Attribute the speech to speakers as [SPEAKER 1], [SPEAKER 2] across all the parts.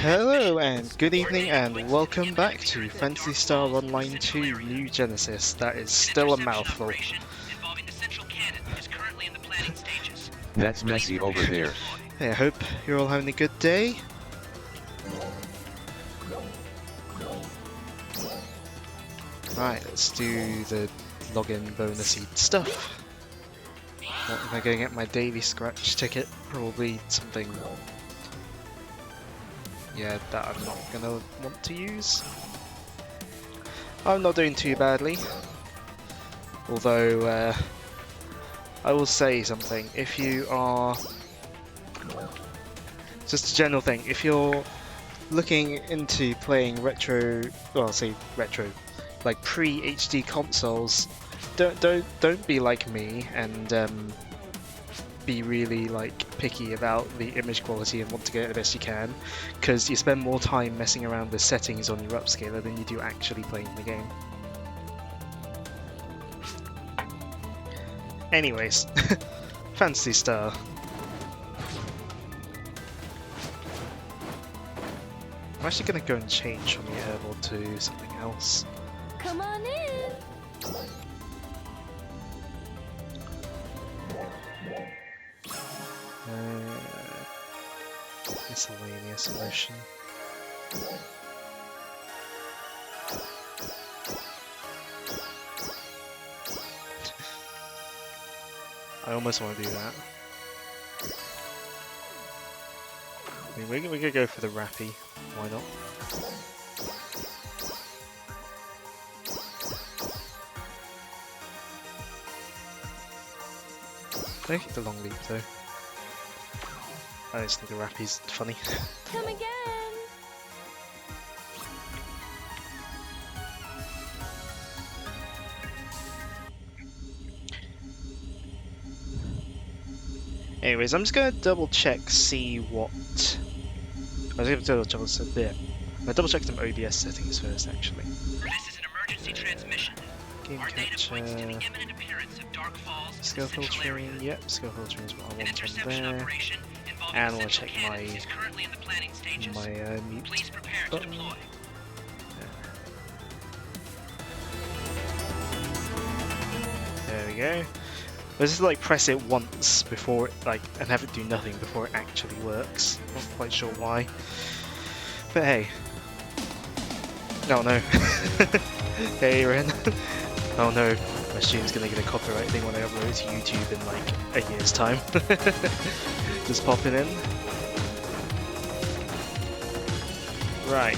[SPEAKER 1] Hello and good evening and welcome back to Phantasy Star Online 2 New Genesis. That is still a mouthful.
[SPEAKER 2] That's messy over there.
[SPEAKER 1] Hey, I hope you're all having a good day. Right, let's do the login bonusy stuff. What am I going to get my daily scratch ticket? Probably something... yeah, that I'm not going to want to use. I'm not doing too badly. Although, I will say something. If you are... just a general thing. If you're looking into playing retro... well, I'll say retro. Like pre-HD consoles, don't be like me and be really like picky about the image quality and want to get it the best you can, because you spend more time messing around with settings on your upscaler than you do actually playing the game. Anyways, Phantasy Star. I'm actually going to go and change from the herbal to something else.
[SPEAKER 3] Come on in.
[SPEAKER 1] Miscellaneous solution. I almost want to do that. I mean, we could go for the Rappy. Why not? Don't hit the long leap though. I just think the Rappy's funny.
[SPEAKER 3] Come again.
[SPEAKER 1] Anyways, I'm just gonna double check, see what. I was gonna double check some OBS settings first, actually.
[SPEAKER 4] This is an emergency transmission.
[SPEAKER 1] Game
[SPEAKER 4] Our data
[SPEAKER 1] capture,
[SPEAKER 4] points to the imminent appearance of dark falls in
[SPEAKER 1] skill
[SPEAKER 4] the central area.
[SPEAKER 1] filtering. Yep, skill filtering is what I
[SPEAKER 4] An
[SPEAKER 1] want on
[SPEAKER 4] interception
[SPEAKER 1] there.
[SPEAKER 4] operation involving
[SPEAKER 1] And I want to
[SPEAKER 4] central
[SPEAKER 1] check
[SPEAKER 4] cannon
[SPEAKER 1] my
[SPEAKER 4] is currently in the planning stages.
[SPEAKER 1] mute
[SPEAKER 4] Please prepare to
[SPEAKER 1] button.
[SPEAKER 4] deploy.
[SPEAKER 1] There we go. Let's just like press it once before it and have it do nothing before it actually works. Not quite sure why. But hey. Oh no. Hey Ren. Oh no. My stream's gonna get a copyright thing when I upload it to YouTube in like a year's time. Just popping in. Right.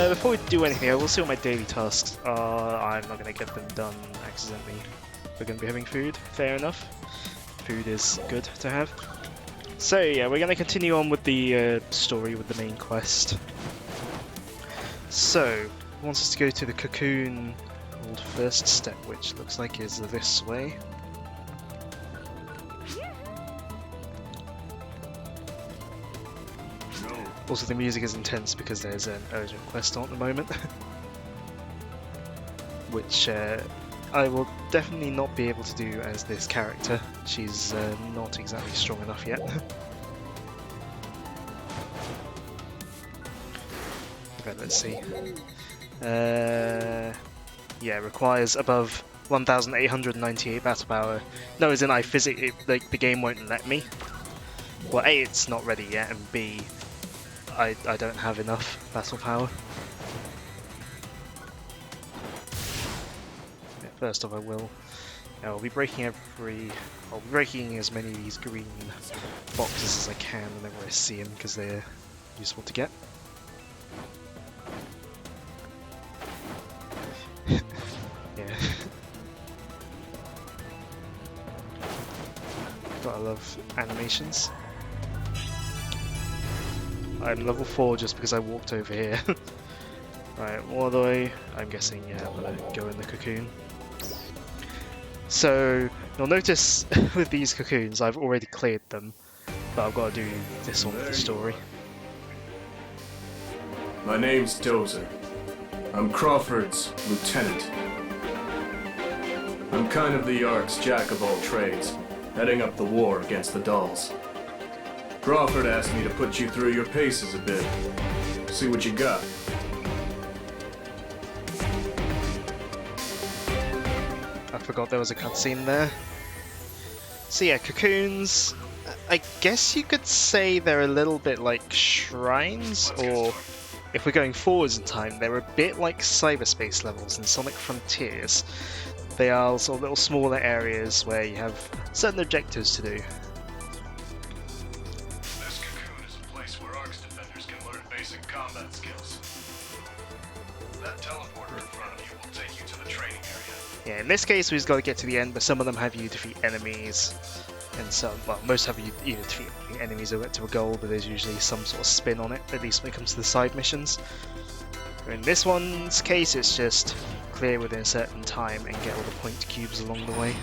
[SPEAKER 1] Before we do anything, I will see what my daily tasks are. I'm not going to get them done accidentally. We're going to be having food, fair enough. Food is good to have. So yeah, we're going to continue on with the story, with the main quest. So, it wants us to go to the cocoon called First Step, which looks like is this way. Also, the music is intense because there's an urgent quest on at the moment. Which I will definitely not be able to do as this character. She's not exactly strong enough yet. Okay, let's see. Yeah, requires above 1,898 battle power. No, as in I physically, like, the game won't let me. Well, A, it's not ready yet, and B, I don't have enough battle power. Yeah, first off, I will. I'll be breaking I'll be breaking as many of these green boxes as I can whenever I see them because they're useful to get. Yeah. Gotta love animations. I'm level 4 just because I walked over here. Right, all the way. I'm guessing, yeah, I'm gonna go in the cocoon. So, you'll notice with these cocoons, I've already cleared them, but I've got to do this one with the story.
[SPEAKER 5] My name's Dozer. I'm Crawford's lieutenant. I'm kind of the Ark's jack of all trades, heading up the war against the Dolls. Crawford asked me to put you through your paces a bit. See what you got.
[SPEAKER 1] I forgot there was a cutscene there. So yeah, cocoons. I guess you could say they're a little bit like shrines, or if we're going forwards in time, they're a bit like cyberspace levels in Sonic Frontiers. They are sort of little smaller areas where you have certain objectives to do.
[SPEAKER 5] This cocoon is a place where Ark's defenders can learn basic combat skills. That teleporter in front of you will take you to the training area.
[SPEAKER 1] Yeah, in this case, we've just got to get to the end, but some of them have you defeat enemies, and some, well, most have you either defeat enemies or get to a goal, but there's usually some sort of spin on it, at least when it comes to the side missions. In this one's case, it's just clear within a certain time and get all the point cubes along the way.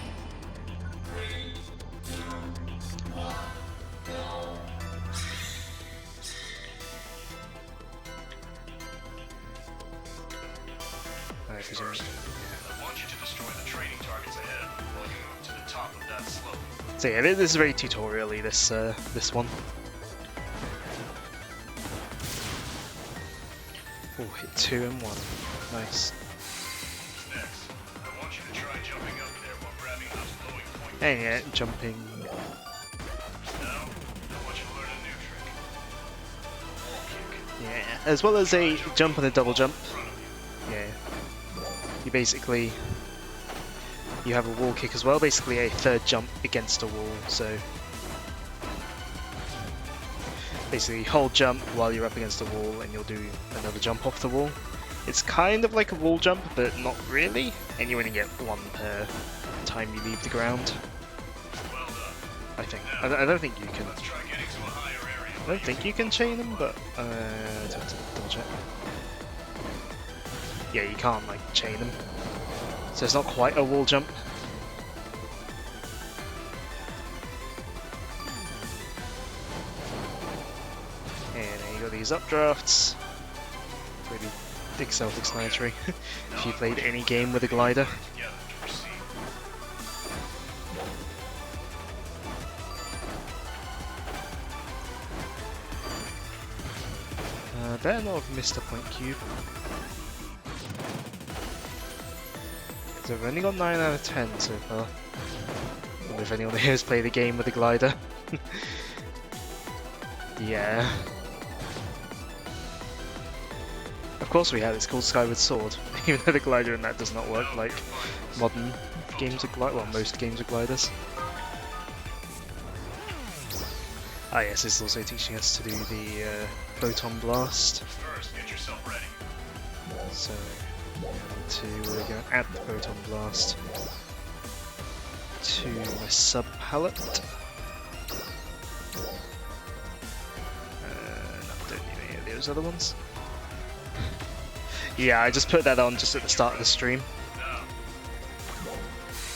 [SPEAKER 5] First, I want you to destroy the training targets ahead while you move to the top of that slope.
[SPEAKER 1] So yeah, this is very tutorial-y, this one. Oh, hit 2 and 1. Nice.
[SPEAKER 5] Next, I want you to try jumping up there while grabbing those glowing points.
[SPEAKER 1] And yeah, jumping.
[SPEAKER 5] Now, I want you to learn a new trick. Wall kick.
[SPEAKER 1] Yeah, as well as a jump and a double jump.
[SPEAKER 5] In front of you.
[SPEAKER 1] Yeah. You basically, you have a wall kick as well, basically a third jump against a wall, so basically hold jump while you're up against the wall and you'll do another jump off the wall. It's kind of like a wall jump, but not really, and you only get one per time you leave the ground,
[SPEAKER 5] Well done.
[SPEAKER 1] I think. I don't think you can,
[SPEAKER 5] Let's try getting to a higher area.
[SPEAKER 1] I don't think you can chain them, but I'd have to double check. Yeah, you can't like chain them, so it's not quite a wall jump. And then you got these updrafts. Really big self-explanatory if you played any game with a glider.
[SPEAKER 5] Together to proceed.
[SPEAKER 1] Better not have missed a point cube. So I've only got 9 out of 10 so far. I wonder if anyone here has played a game with a glider. Yeah. Of course we have, it's called Skyward Sword, even though the glider in that does not work like modern games with gliders, well, most games with gliders. Ah yes, this is also teaching us to do the Photon Blast.
[SPEAKER 5] First, get yourself ready.
[SPEAKER 1] So, we're going to add the Photon Blast to my sub-palette. No, don't need any of those other ones. Yeah, I just put that on just at the start of the stream.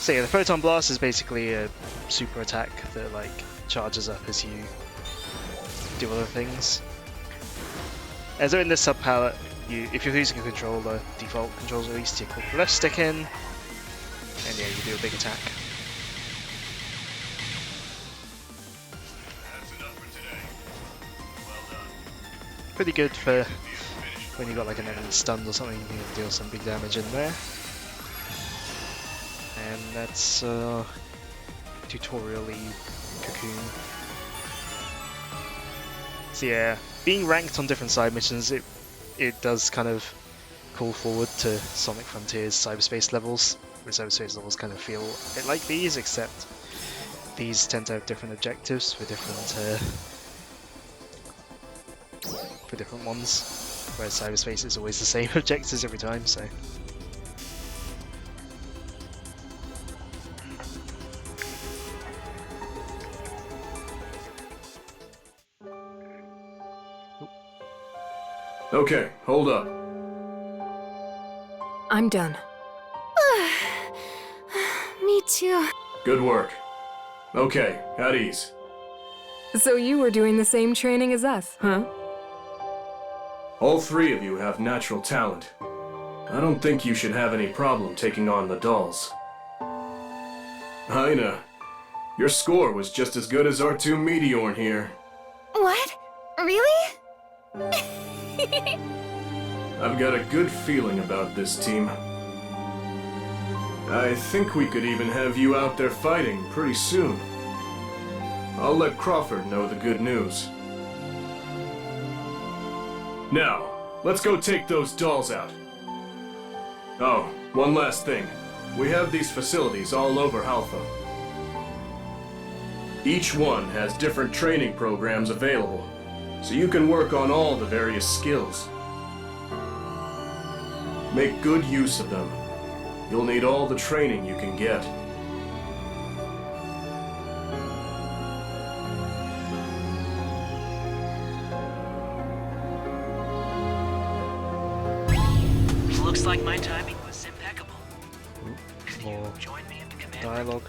[SPEAKER 1] So yeah, the Photon Blast is basically a super attack that like charges up as you do other things. As though in this sub-palette, if you're using a controller, default controls released, you click the left stick in, and yeah, you do a big attack.
[SPEAKER 5] That's enough for today. Well done.
[SPEAKER 1] Pretty good for when you got like an enemy stunned or something, you can deal some big damage in there. And that's tutorial-y Cocoon. So yeah, being ranked on different side missions, it does kind of call forward to Sonic Frontiers cyberspace levels, where cyberspace levels kind of feel a bit like these, except these tend to have different objectives for different ones, whereas cyberspace is always the same objectives every time, so.
[SPEAKER 5] Okay, hold up.
[SPEAKER 3] I'm done. Me too.
[SPEAKER 5] Good work. Okay, at ease.
[SPEAKER 6] So you were doing the same training as us, huh?
[SPEAKER 5] All three of you have natural talent. I don't think you should have any problem taking on the dolls. Aina, your score was just as good as our two Meteorn here.
[SPEAKER 3] What? Really?
[SPEAKER 5] I've got a good feeling about this team. I think we could even have you out there fighting pretty soon. I'll let Crawford know the good news. Now, let's go take those dolls out. Oh, one last thing. We have these facilities all over Halpha. Each one has different training programs available, so you can work on all the various skills. Make good use of them. You'll need all the training you can get.
[SPEAKER 4] Looks like my timing was impeccable. Could you
[SPEAKER 1] More
[SPEAKER 4] join me in the command?
[SPEAKER 1] dialogue.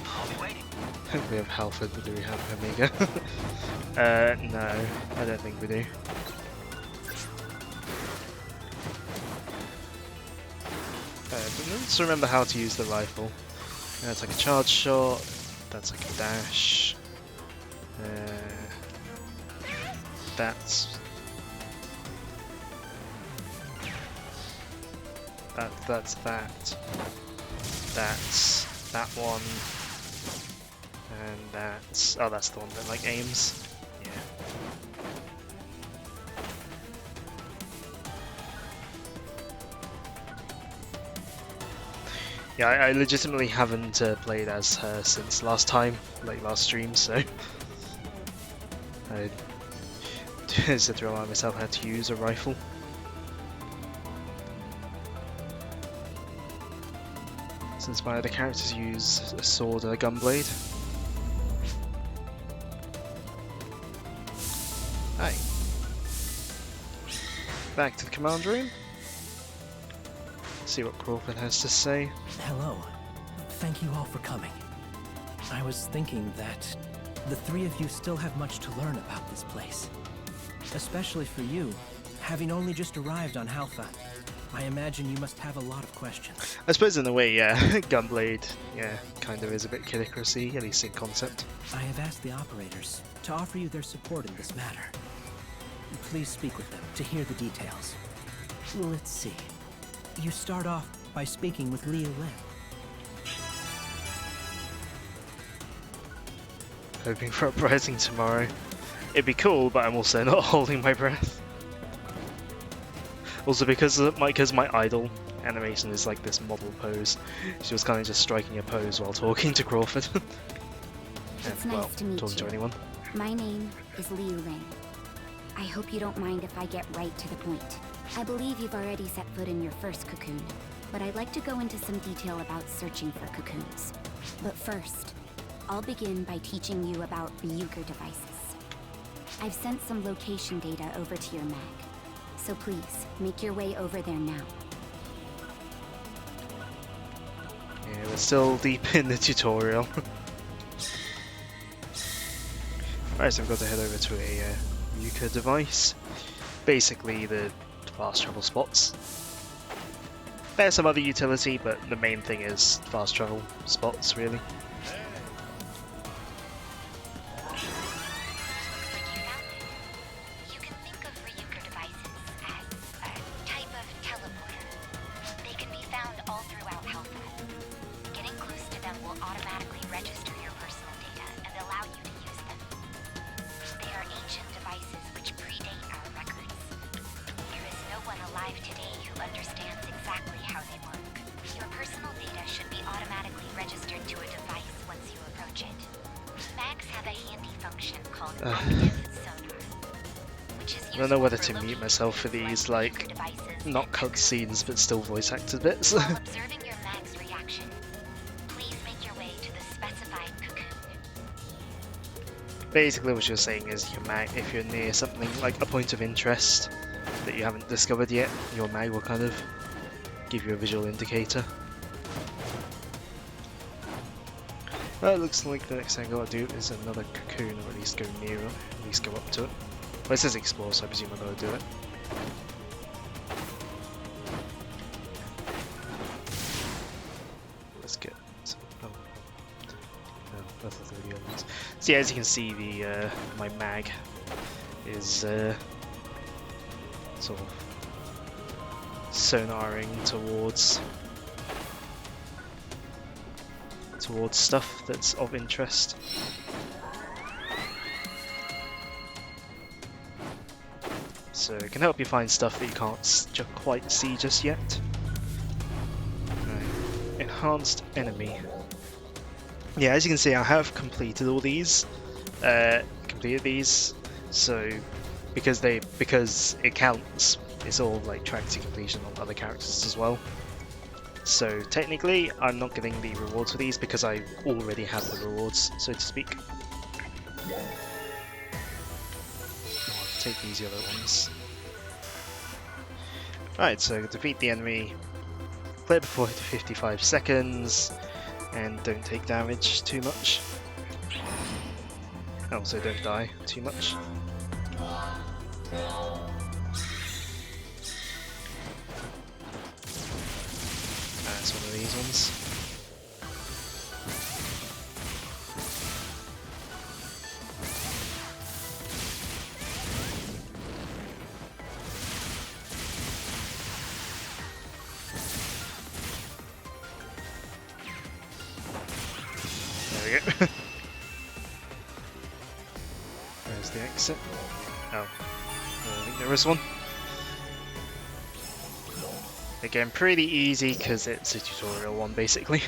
[SPEAKER 4] I'll be waiting.
[SPEAKER 1] We have Halford, but do we have Omega? No, I don't think we do. But let's remember how to use the rifle. That's like a charge shot, that's like a dash. That's that. That's that one. And that's... oh, that's the one that like aims. Yeah. Yeah, I legitimately haven't played as her since last time, like last stream, so... I just had to remind myself how to use a rifle. Since my other characters use a sword and a gunblade. Hi. Back to the command room. See what Crawford has to say.
[SPEAKER 7] Hello. Thank you all for coming. I was thinking that the three of you still have much to learn about this place. Especially for you, having only just arrived on Halpha. I imagine you must have a lot of questions.
[SPEAKER 1] I suppose in a way, yeah, Gunblade, yeah, kind of is a bit Kid Icarus-y, at least in concept.
[SPEAKER 7] I have asked the operators to offer you their support in this matter. Please speak with them to hear the details. Let's see. You start off by speaking with Liu Lin.
[SPEAKER 1] Hoping for uprising tomorrow. It'd be cool, but I'm also not holding my breath. Also, because my idol animation is like this model pose, she was kind of just striking a pose while talking to Crawford.
[SPEAKER 3] It's
[SPEAKER 1] well,
[SPEAKER 3] nice to meet
[SPEAKER 1] talking to
[SPEAKER 3] you.
[SPEAKER 1] anyone.
[SPEAKER 3] My name is Liu Lin. I hope you don't mind if I get right to the point. I believe you've already set foot in your first cocoon, but I'd like to go into some detail about searching for cocoons. But first, I'll begin by teaching you about Ryuker devices. I've sent some location data over to your mag, so please, make your way over there now.
[SPEAKER 1] Yeah, we're still deep in the tutorial. Alright, so I've got to head over to a Ryuker device. Basically the fast travel spots. There's some other utility, but the main thing is fast travel spots, really.
[SPEAKER 3] You can think of Ryuker devices as a type of teleporter. They can be found all throughout Halpha. Getting close to them will automatically register your personal data and allow you to use them. They are ancient devices which predate our records. There is no one alive today who understands exactly how they work. Your personal data should be automatically registered to a device once you approach it. Mags have a handy function called active sonar, which is
[SPEAKER 1] I don't know whether to
[SPEAKER 3] useful
[SPEAKER 1] mute
[SPEAKER 3] for
[SPEAKER 1] myself for
[SPEAKER 3] locating
[SPEAKER 1] these,
[SPEAKER 3] select
[SPEAKER 1] like,
[SPEAKER 3] devices
[SPEAKER 1] not
[SPEAKER 3] and
[SPEAKER 1] cutscenes, but still voice acted bits.
[SPEAKER 3] While observing your mag's reaction, please make your way to the specified cocoon.
[SPEAKER 1] Basically what you're saying is your mag, if you're near something like a point of interest that you haven't discovered yet, your mag will kind of give you a visual indicator. Well, it looks like the next thing I gotta do is another cocoon, or at least go near it, at least go up to it. Well, it says explore, so I presume I gotta do it. Let's get some, no, that's not the video. So yeah, as you can see, the my mag is sort of sonaring towards stuff that's of interest. So it can help you find stuff that you can't quite see just yet. Right. Enhanced enemy. Yeah, as you can see, I have completed all these. So because it counts, it's all like tracked to completion on other characters as well. So technically, I'm not getting the rewards for these because I already have the rewards, so to speak. I'll take these other ones. Right, so defeat the enemy, play before 55 seconds, and don't take damage too much. Also, don't die too much. That's one of these ones. There we go. There's the exit. Oh, I think there is one. Again, pretty easy because it's a tutorial one, basically.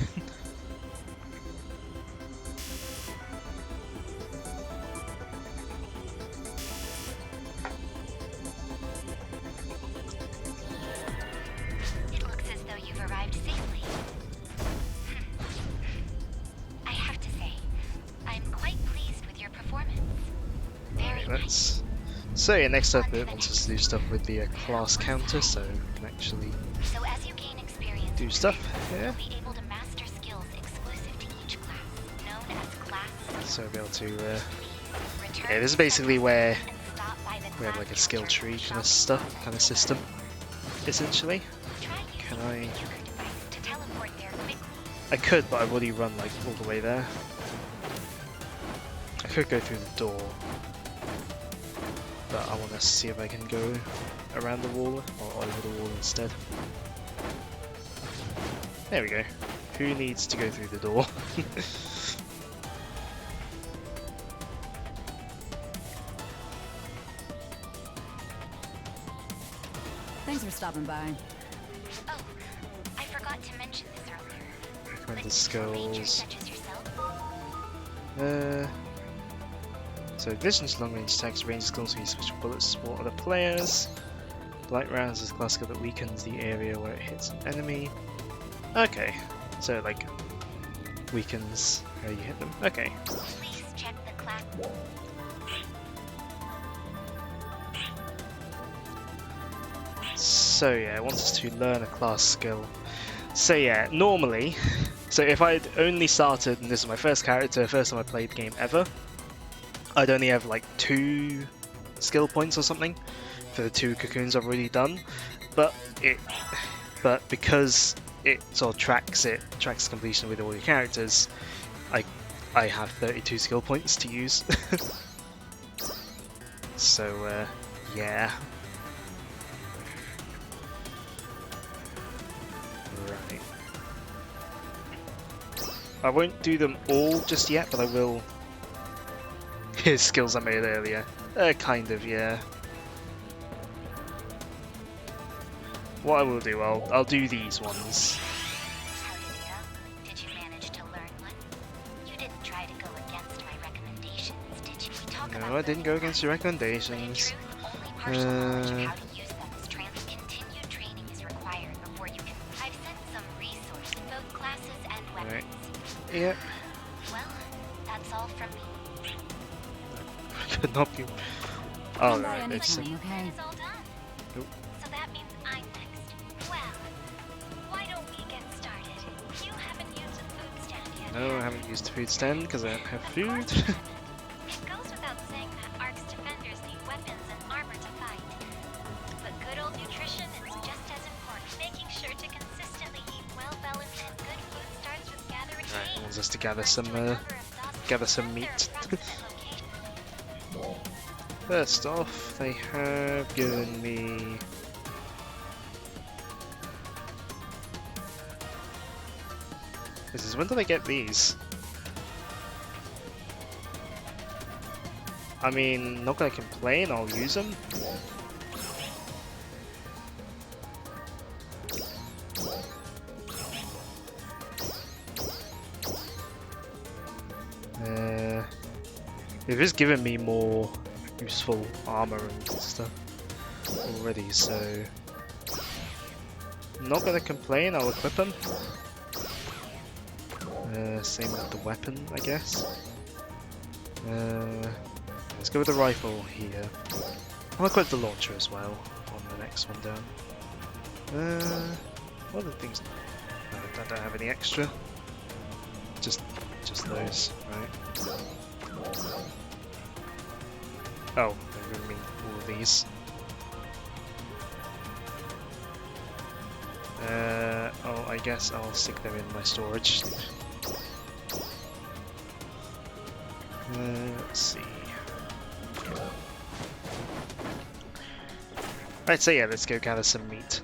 [SPEAKER 3] It looks as though you've arrived safely. I have to say, I'm quite pleased with your performance. Very nice.
[SPEAKER 1] So yeah, next up it wants us to do stuff with the class counter, so we can actually
[SPEAKER 3] So as you gain experience,
[SPEAKER 1] do stuff here.
[SPEAKER 3] you'll be able to master skills exclusive to each class, known as class.
[SPEAKER 1] So we'll be able to
[SPEAKER 3] Return
[SPEAKER 1] yeah, this is basically where
[SPEAKER 3] and stop by the
[SPEAKER 1] we have
[SPEAKER 3] class
[SPEAKER 1] like a skill
[SPEAKER 3] counter
[SPEAKER 1] tree
[SPEAKER 3] shop.
[SPEAKER 1] kind of system, essentially.
[SPEAKER 3] Try
[SPEAKER 1] Can
[SPEAKER 3] using
[SPEAKER 1] I?
[SPEAKER 3] the secret device to teleport there quickly.
[SPEAKER 1] I could, but I've already run like all the way there. I could go through the door, but I want to see if I can go around the wall or over the wall instead. There we go. Who needs to go through the door?
[SPEAKER 8] Thanks for stopping by.
[SPEAKER 3] Oh, I forgot to mention this earlier.
[SPEAKER 1] Recommended
[SPEAKER 3] But rangers
[SPEAKER 1] skills.
[SPEAKER 3] such as yourself
[SPEAKER 1] So distance, long range attacks, range skills, use special bullets for other players. Blight rounds is a class skill that weakens the area where it hits an enemy. Okay, so like weakens how you hit them. Okay.
[SPEAKER 3] please check the class.
[SPEAKER 1] So yeah, it wants us to learn a class skill. So yeah, normally, so if I'd only started, and this is my first character, first time I played the game ever, I'd only have like 2 skill points or something for the 2 cocoons I've already done. But because it sort of tracks completion with all your characters, I have 32 skill points to use. So yeah. Right. I won't do them all just yet, but I will. His skills I made earlier. Kind of, yeah. What I will do, I'll do these ones.
[SPEAKER 3] How did it go? Did you manage to learn one? You didn't try to go against my recommendations, did you? We talk about
[SPEAKER 1] No, I didn't go
[SPEAKER 3] those
[SPEAKER 1] against your
[SPEAKER 3] but in
[SPEAKER 1] recommendations.
[SPEAKER 3] truth, only partial knowledge of how to use them is continued training is required before you can. I've sent some resources, both classes and weapons.
[SPEAKER 1] Right. Yep.
[SPEAKER 3] Well, that's all from me.
[SPEAKER 1] Could not be.
[SPEAKER 8] Come by
[SPEAKER 1] Alright, it's.
[SPEAKER 8] anytime, okay?
[SPEAKER 3] It's all done.
[SPEAKER 1] Nope.
[SPEAKER 3] So that means I'm next. Well, why don't we get started? You haven't used a food stand yet.
[SPEAKER 1] No, I haven't used the food stand because I don't have
[SPEAKER 3] Of
[SPEAKER 1] food.
[SPEAKER 3] course you haven't. It goes without saying that Ark's defenders need weapons and armor to fight. But good old nutrition is just as important. Making sure to consistently eat well-balanced and good food starts with gathering
[SPEAKER 1] Right,
[SPEAKER 3] meat.
[SPEAKER 1] wants us to gather
[SPEAKER 3] First
[SPEAKER 1] some
[SPEAKER 3] to a number of dots
[SPEAKER 1] gather
[SPEAKER 3] to
[SPEAKER 1] some
[SPEAKER 3] their
[SPEAKER 1] meat.
[SPEAKER 3] approximate location.
[SPEAKER 1] First off, they have given me... This is when do they get these? I mean, not gonna complain, I'll use them. It is giving me more useful armor and stuff already, so not gonna complain, I'll equip them. Same with the weapon, I guess. Let's go with the rifle here. I'll equip the launcher as well on the next one down. What are the things? No, I don't have any extra. Just those, right? Oh, they're giving me all of these. Oh, I guess I'll stick them in my storage. Let's see. Right, so yeah, let's go gather some meat.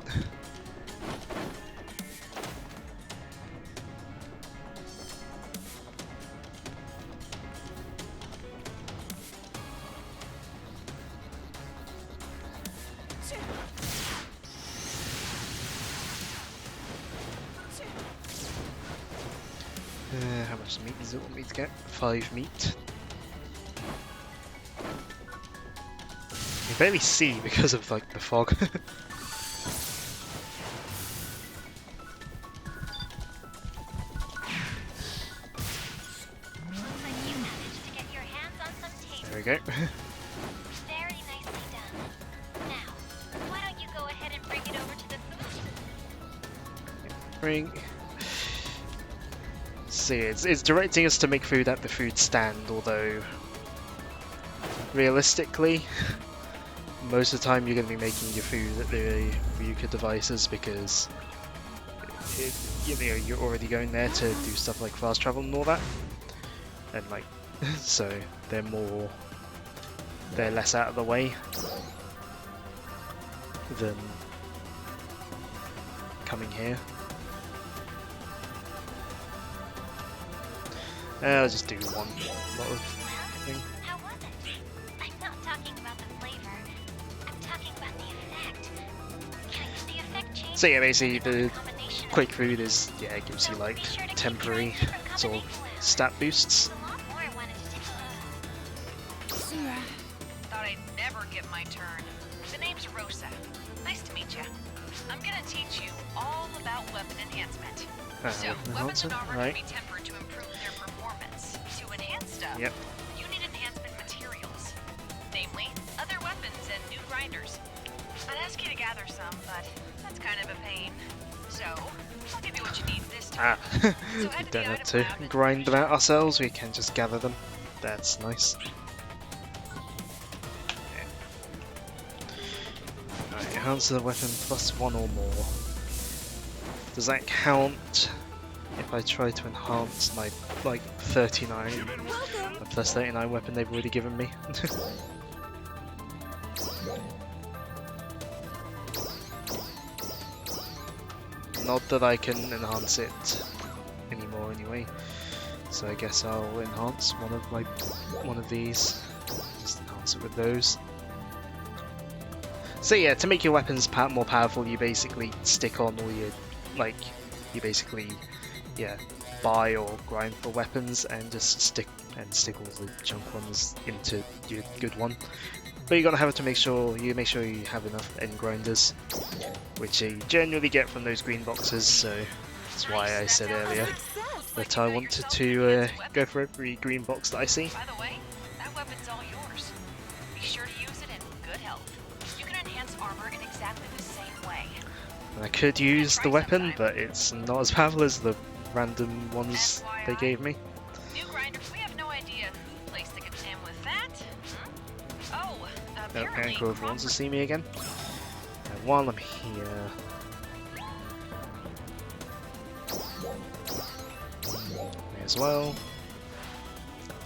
[SPEAKER 1] How much meat does it want me to get? 5 meat. You barely see because of like the fog.
[SPEAKER 3] So you managed to get your hands on some tape.
[SPEAKER 1] There we go.
[SPEAKER 3] Very nicely done. Now, why don't you go ahead and bring it over to the food?
[SPEAKER 1] Bring. See, it's directing us to make food at the food stand, although realistically, most of the time you're going to be making your food at the Ryuka devices because you're already going there to do stuff like fast travel and all that, and like so they're less out of the way than coming here. I'll just do one lot of thing.
[SPEAKER 3] How was it? I'm not talking about the flavor. I'm talking about the effect. The effect changes.
[SPEAKER 1] So yeah, basically the
[SPEAKER 3] combination of
[SPEAKER 1] quick food is, yeah, it gives you like temporary sort of stat boosts.
[SPEAKER 3] a lot more I wanted to tell.
[SPEAKER 4] Thought I'd never get my turn. The name's Rosa. Nice to meet you. I'm gonna teach you all about weapon enhancement. So,
[SPEAKER 1] Weapon
[SPEAKER 4] weapons and
[SPEAKER 1] enhancer,
[SPEAKER 4] armor
[SPEAKER 1] right.
[SPEAKER 4] can be tempered to improve their performance. To enhance stuff,
[SPEAKER 1] Yep.
[SPEAKER 4] you need enhancement materials. Namely, other weapons and new grinders. I'd ask you to gather some, but that's kind of a pain. So, I'll give you what you need this time.
[SPEAKER 1] Ah,
[SPEAKER 4] So
[SPEAKER 1] we
[SPEAKER 4] head to
[SPEAKER 1] don't
[SPEAKER 4] the
[SPEAKER 1] have
[SPEAKER 4] item
[SPEAKER 1] to
[SPEAKER 4] lab and
[SPEAKER 1] grind them
[SPEAKER 4] finish
[SPEAKER 1] out ourselves, we can just gather them. That's nice. Right, enhance the weapon plus 1 or more. Does that count if I try to enhance my, like, 39, the plus 39 weapon they've already given me? Not that I can enhance it anymore anyway, so I guess I'll enhance one of these. Just enhance it with those. So yeah, to make your weapons more powerful, you basically stick on all your, like, you basically, yeah, buy or grind for weapons and just stick all the junk ones into your good one. But you gotta have to make sure you have enough end grinders, which you generally get from those green boxes. So that's why I said earlier that I wanted to go for every green box that I see.
[SPEAKER 4] By the way, that weapon's all yours. Be sure to use it in good health. You can enhance armor in exactly the same way.
[SPEAKER 1] And I could use the weapon, but it's not as powerful as the random ones they gave me.
[SPEAKER 4] New grinder, we have no idea who placed the contam with that. Oh,
[SPEAKER 1] Oh,
[SPEAKER 4] apparently.
[SPEAKER 1] and Grover wants to see me again. And while I'm here, may as well.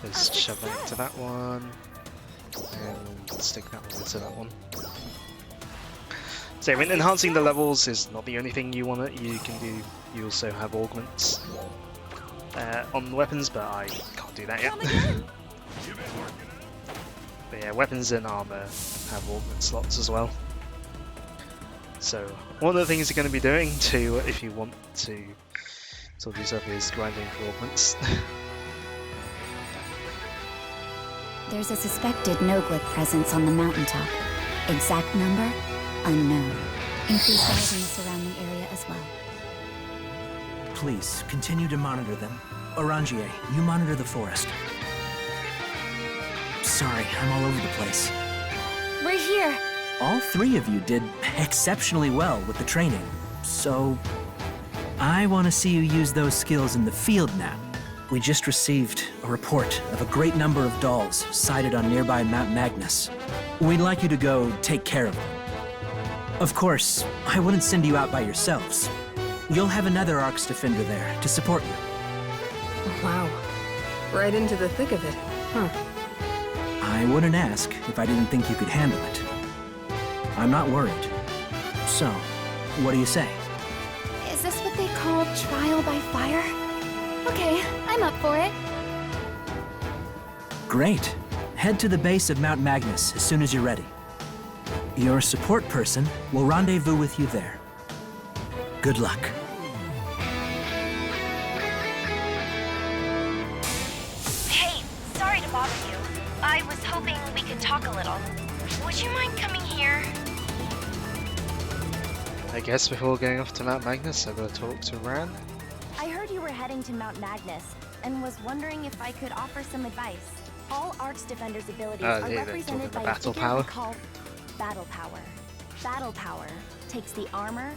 [SPEAKER 1] Let's shove that into that one. And stick that one into that one. So I mean, enhancing the levels is not the only thing you can do. You also have augments on the weapons, but I can't do that yet. But yeah, weapons and armor have augment slots as well. So one of the things you're going to be doing to, if you want to sort of stuff, is grinding for augments.
[SPEAKER 3] There's a suspected no-glyph presence on the mountaintop. Exact number? Unknown. Increased eyes in the surrounding area as well.
[SPEAKER 7] Please, continue to monitor them. Orangier, you monitor the forest. Sorry, I'm all over the place.
[SPEAKER 3] Right here!
[SPEAKER 7] All three of you did exceptionally well with the training. So, I want to see you use those skills in the field now. We just received a report of a great number of dolls sighted on nearby Mount Magnus. We'd like you to go take care of them. Of course, I wouldn't send you out by yourselves. You'll have another Arcs Defender there to support you.
[SPEAKER 6] Wow. Right into the thick of it. Huh.
[SPEAKER 7] I wouldn't ask if I didn't think you could handle it. I'm not worried. So, what do you say?
[SPEAKER 3] Is this what they call trial by fire? Okay, I'm up for it.
[SPEAKER 7] Great. Head to the base of Mount Magnus as soon as you're ready. Your support person will rendezvous with you there. Good luck.
[SPEAKER 3] Hey, sorry to bother you. I was hoping we could talk a little. Would you mind coming here?
[SPEAKER 1] I guess before going off to Mount Magnus, I gotta talk to Ran.
[SPEAKER 9] I heard you were heading to Mount Magnus, and was wondering if I could offer some advice. All Arcs Defender's abilities are represented by a figure we call Battle Power. Battle Power takes the armor,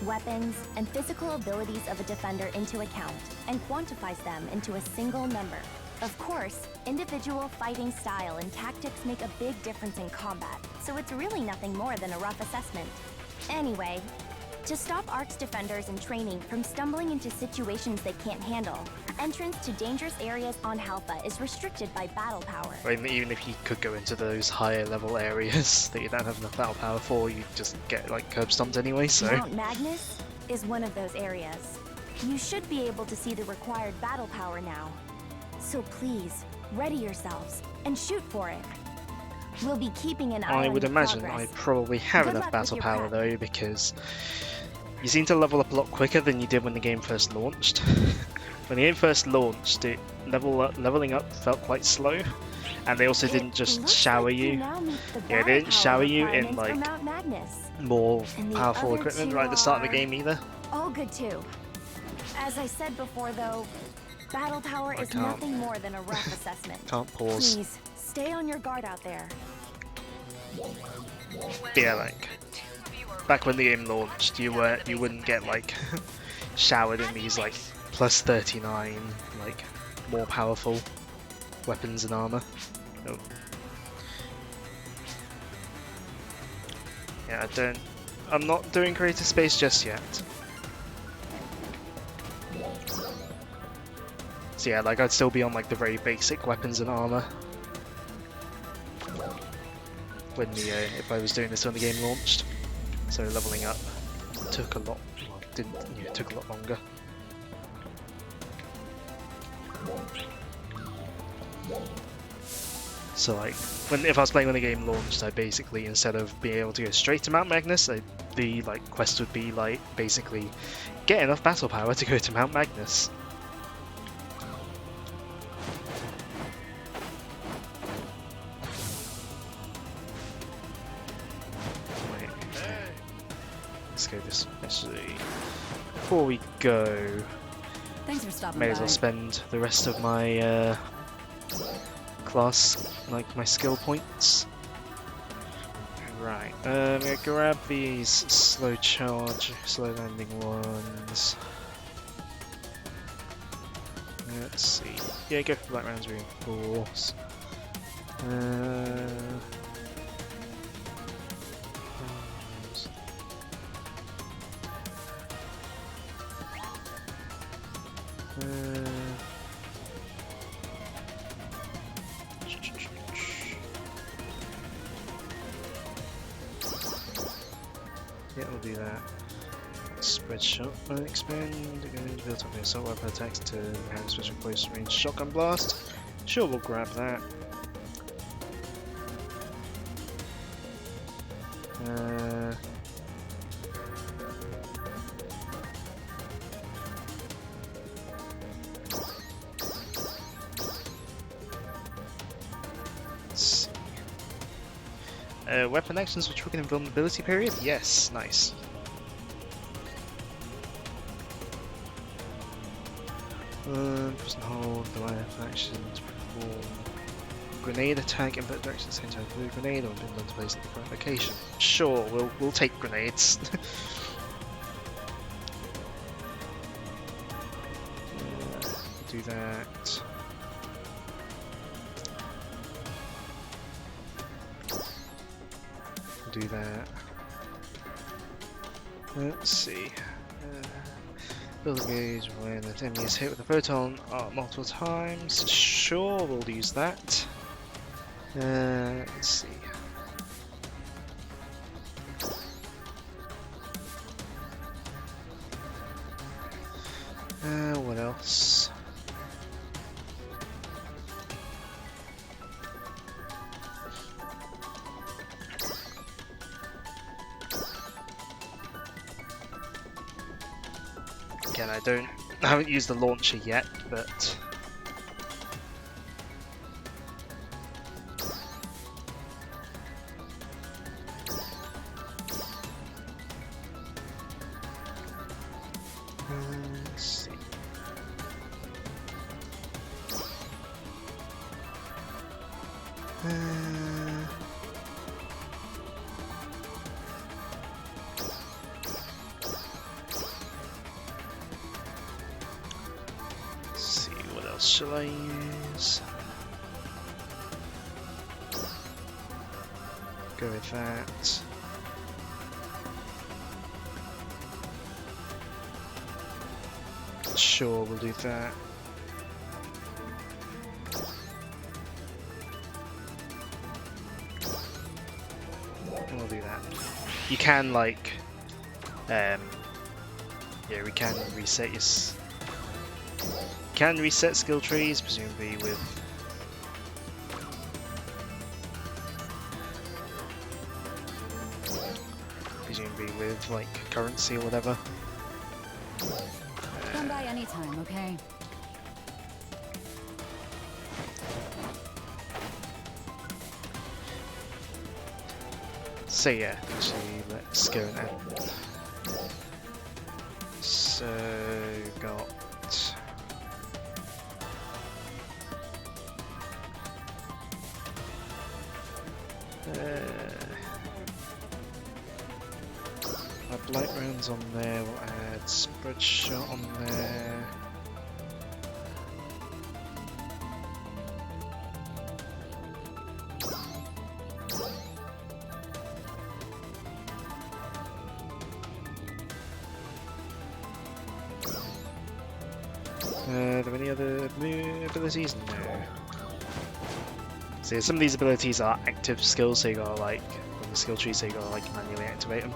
[SPEAKER 9] weapons, and physical abilities of a defender into account, and quantifies them into a single number. Of course, individual fighting style and tactics make a big difference in combat, so it's really nothing more than a rough assessment. Anyway, to stop Arcs Defenders in training from stumbling into situations they can't handle, entrance to dangerous areas on Halpha is restricted by battle power.
[SPEAKER 1] I mean, even if you could go into those higher level areas that you don't have enough battle power for, you just get like curb stomped anyway, so...
[SPEAKER 9] Mount Magnus is one of those areas. You should be able to see the required battle power now. So please, ready yourselves, and shoot for it. We'll be keeping an eye on
[SPEAKER 1] I
[SPEAKER 9] your
[SPEAKER 1] would imagine
[SPEAKER 9] progress.
[SPEAKER 1] I probably have
[SPEAKER 9] Good
[SPEAKER 1] enough
[SPEAKER 9] luck
[SPEAKER 1] battle
[SPEAKER 9] with your
[SPEAKER 1] power
[SPEAKER 9] prep.
[SPEAKER 1] though, because you seem to level up a lot quicker than you did when the game first launched. When the game first launched, leveling up felt quite slow, and they also didn't just shower you. Yeah, they didn't shower you in like more powerful equipment right at the start of the game either.
[SPEAKER 9] All good too. As I said before though, battle power is
[SPEAKER 1] can't.
[SPEAKER 9] nothing more than a rough assessment.
[SPEAKER 1] Can't pause.
[SPEAKER 9] Please, stay on your guard out there.
[SPEAKER 1] Yeah, like back when the game launched, you wouldn't get like showered in these like plus 39 like more powerful weapons and armor. Oh. Yeah, I'm not doing creative space just yet. So yeah, like I'd still be on like the very basic weapons and armor when the if I was doing this when the game launched. So leveling up took a lot. Well, it took a lot longer. So like if I was playing when the game launched, I basically, instead of being able to go straight to Mount Magnus, the like quest would be like basically get enough battle power to go to Mount Magnus. Let's go this. Actually, before we go,
[SPEAKER 8] Thanks for stopping
[SPEAKER 1] may
[SPEAKER 8] by.
[SPEAKER 1] as well spend the rest of my class, like my skill points. Right, I'm gonna grab these slow charge, slow landing ones. Let's see. Yeah, go for Black Round's Reinforce. Yeah, we'll do that. Spread shot, expand, built up the assault weapon attacks to have a special close range shotgun blast. Sure, we'll grab that. Let's see. Weapon actions which trigger invulnerability period? Yes, nice. Press and hold the weapon action to perform grenade attack, invert direction, same time with grenade, or been done to place at the correct location. Sure, we'll take grenades. Do that. Do that. Let's see. Build a gauge when the enemy is hit with a photon multiple times. Sure, we'll use that. Let's see. What else? Again, I haven't used the launcher yet, but let's see. Shall I use? Go with that. Sure, we'll do that. And we'll do that. You can like, yeah, we can reset your. Can reset skill trees, presumably with like currency or whatever.
[SPEAKER 8] Come by anytime, okay?
[SPEAKER 1] So yeah, actually let's go and add. So got our blight rounds on there, we'll add spread shot on there. Are there any other abilities? No. So some of these abilities are active skills, so you gotta like, on the skill tree, so you gotta like manually activate them.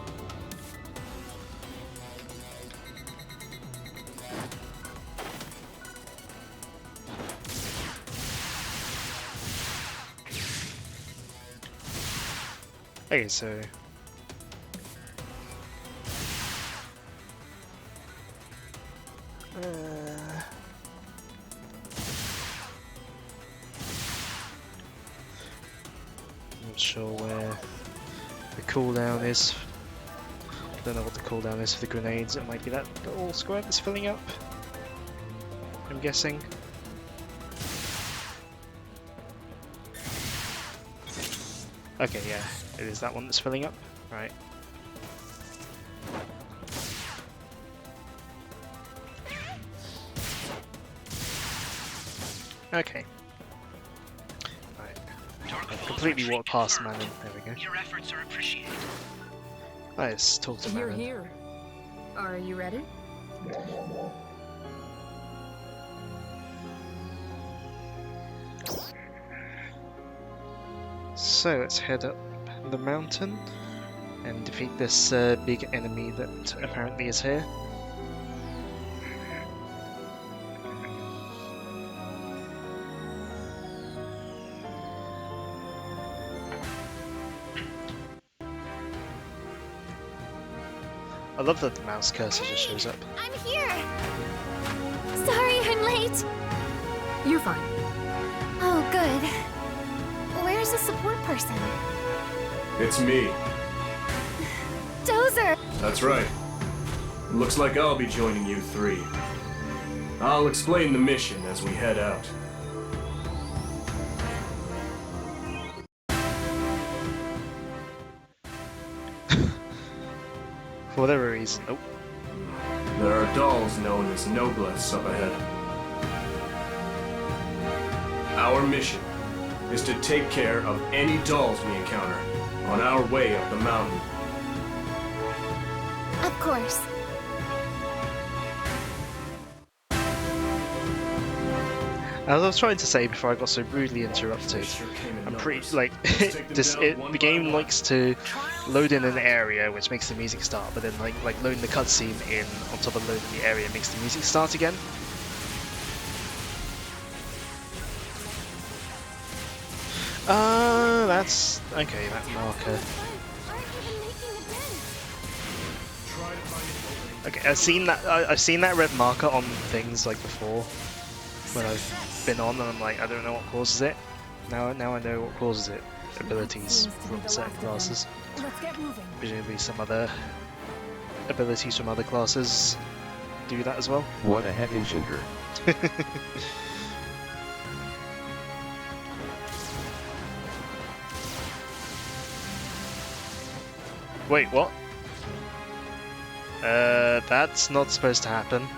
[SPEAKER 1] Okay, so not sure where the cooldown is. Don't know what the cooldown is for the grenades. It might be that little square that's filling up, I'm guessing. Okay, yeah, it is that one that's filling up. Right. Okay. Right. I've completely walked past Manon. There we go.
[SPEAKER 10] Your efforts are appreciated.
[SPEAKER 1] Let's talk to Manon.
[SPEAKER 6] You're here. Are you ready?
[SPEAKER 1] So let's head up the mountain. and defeat this big enemy that apparently is here. I love that the mouse cursor just shows up.
[SPEAKER 9] I'm here! Sorry I'm late!
[SPEAKER 6] You're fine.
[SPEAKER 9] Oh, good. Where's the support person?
[SPEAKER 5] It's me.
[SPEAKER 9] Dozer!
[SPEAKER 5] That's right. Looks like I'll be joining you three. I'll explain the mission as we head out.
[SPEAKER 1] For whatever reason. Oh.
[SPEAKER 5] There are dolls known as Noblesse up ahead. Our mission is to take care of any dolls we encounter on our way up the mountain.
[SPEAKER 9] Of course.
[SPEAKER 1] As I was trying to say before I got so rudely interrupted, I'm pretty like the game likes to load in an area which makes the music start, but then like loading the cutscene in on top of loading the area makes the music start again. That's okay. That marker. Okay, I've seen that red marker on things like before when I've been on, and I'm like, I don't know what causes it. Now I know what causes it. Abilities from certain classes. Presumably some other abilities from other classes do that as well.
[SPEAKER 2] What a heck, Enchanter.
[SPEAKER 1] Wait, what? That's not supposed to happen.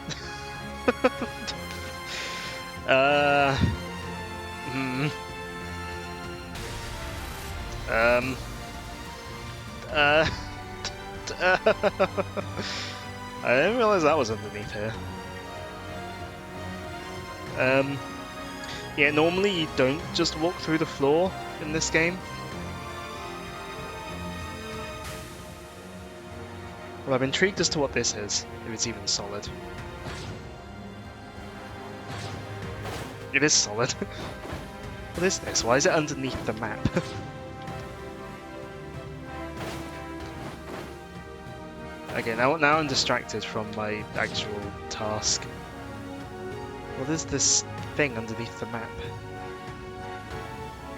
[SPEAKER 1] I didn't realize that was underneath here. Yeah, normally you don't just walk through the floor in this game. Well, I'm intrigued as to what this is, if it's even solid. It is solid. What is this? Why is it underneath the map? Okay, now I'm distracted from my actual task. What is this thing underneath the map?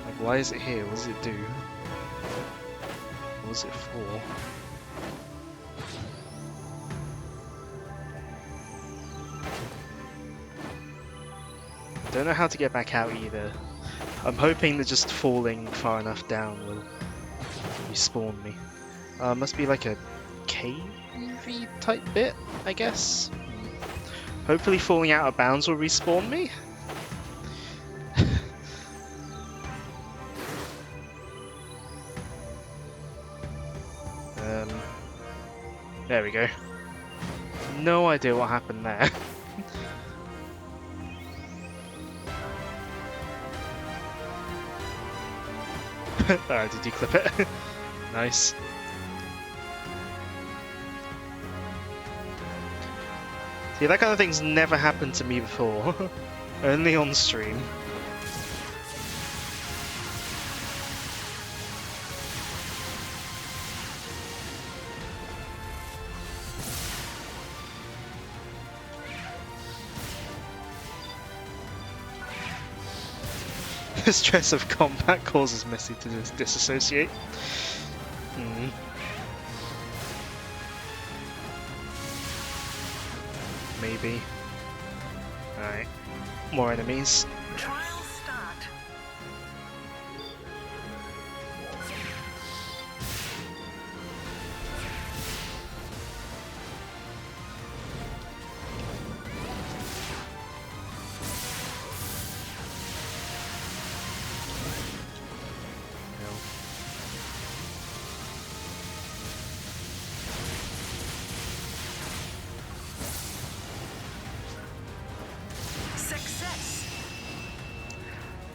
[SPEAKER 1] Like, why is it here? What does it do? What is it for? Don't know how to get back out either. I'm hoping that just falling far enough down will respawn me. Must be like a cave-y type bit, I guess. Hopefully falling out of bounds will respawn me. There we go. No idea what happened there. Alright, did you clip it? Nice. See, that kind of thing's never happened to me before. Only on stream. The stress of combat causes Missy to disassociate. Maybe. Alright. More enemies.
[SPEAKER 4] Trial start.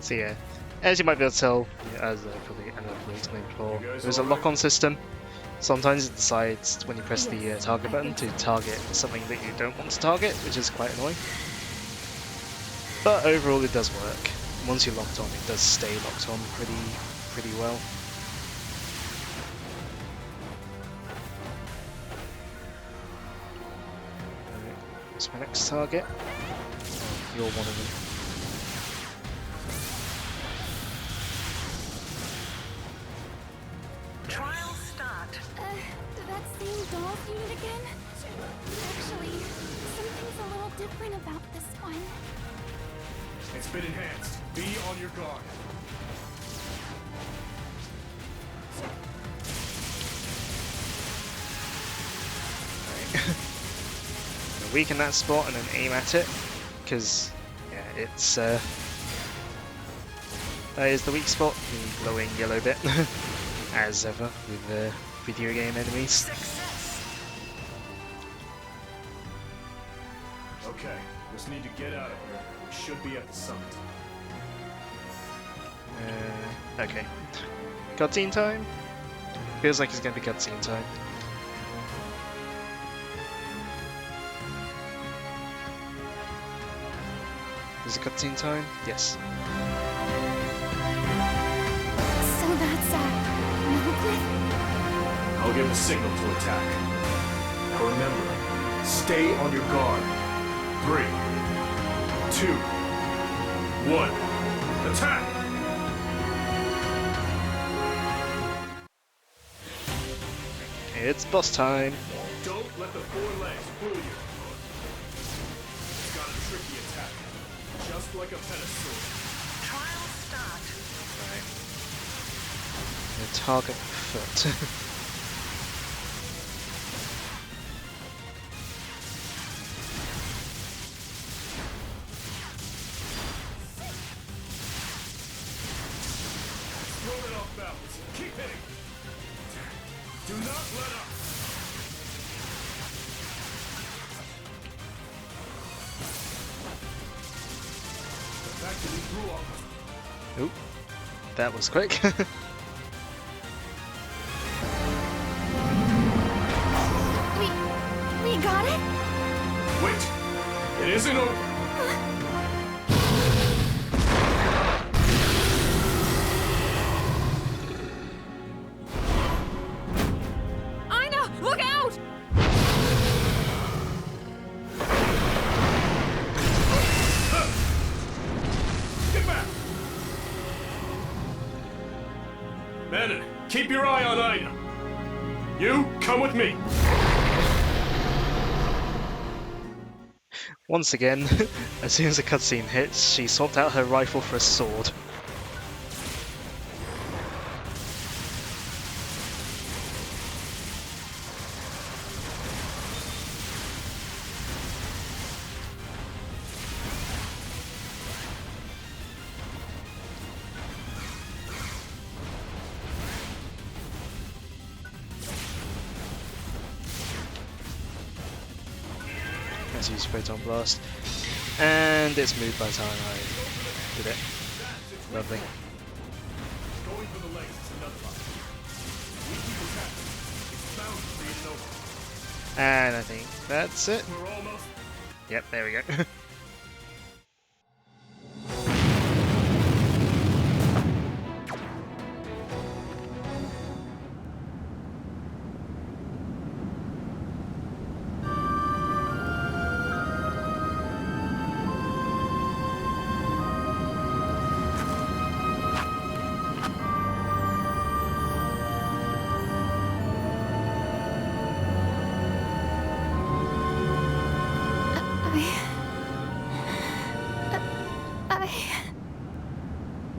[SPEAKER 1] So yeah, As you might be able to tell, as I probably explained before, there's a lock-on system. Sometimes it decides when you press the target button to target something that you don't want to target, which is quite annoying. But overall it does work. Once you're locked on, it does stay locked on pretty well. Alright, what's my next target? Oh, you're one of them.
[SPEAKER 4] Trial start.
[SPEAKER 9] That same dolls unit again? Actually, something's a little different about this one.
[SPEAKER 5] It's been enhanced. Be on your guard.
[SPEAKER 1] Weaken that spot and then aim at it, because yeah, it's that is the weak spot, the glowing yellow bit, as ever with video game enemies.
[SPEAKER 4] Success.
[SPEAKER 5] Okay, just need to get out of here. We should be at the summit.
[SPEAKER 1] Okay, cutscene time. Feels like it's gonna be cutscene time. Is it cutscene time? Yes.
[SPEAKER 9] So that's Milcliffe?
[SPEAKER 5] I'll give a signal to attack. Now remember, stay on your guard. 3, 2, 1, attack!
[SPEAKER 1] It's boss time.
[SPEAKER 5] Don't let the 4 legs fool you. It's got a tricky attack, just like a Phantasy.
[SPEAKER 4] Trial start.
[SPEAKER 1] Right. The target foot.
[SPEAKER 5] Roll it off balance. Keep hitting. Do not let up. The fact that he threw off.
[SPEAKER 1] Oop. That was quick.
[SPEAKER 9] We got it?
[SPEAKER 5] Wait! It isn't over!
[SPEAKER 6] Ina, look out!
[SPEAKER 5] Get back! Manon, keep your eye on Ina. You, come with me.
[SPEAKER 1] Once again, as soon as the cutscene hits, she swapped out her rifle for a sword. Let's use Photon Blast. And it's moved by the time I did it. Lovely.
[SPEAKER 5] Going for the legs is another option. We keep attacking. It's bound to create an opening.
[SPEAKER 1] And I think that's it.
[SPEAKER 5] We're almost.
[SPEAKER 1] Yep, there we go.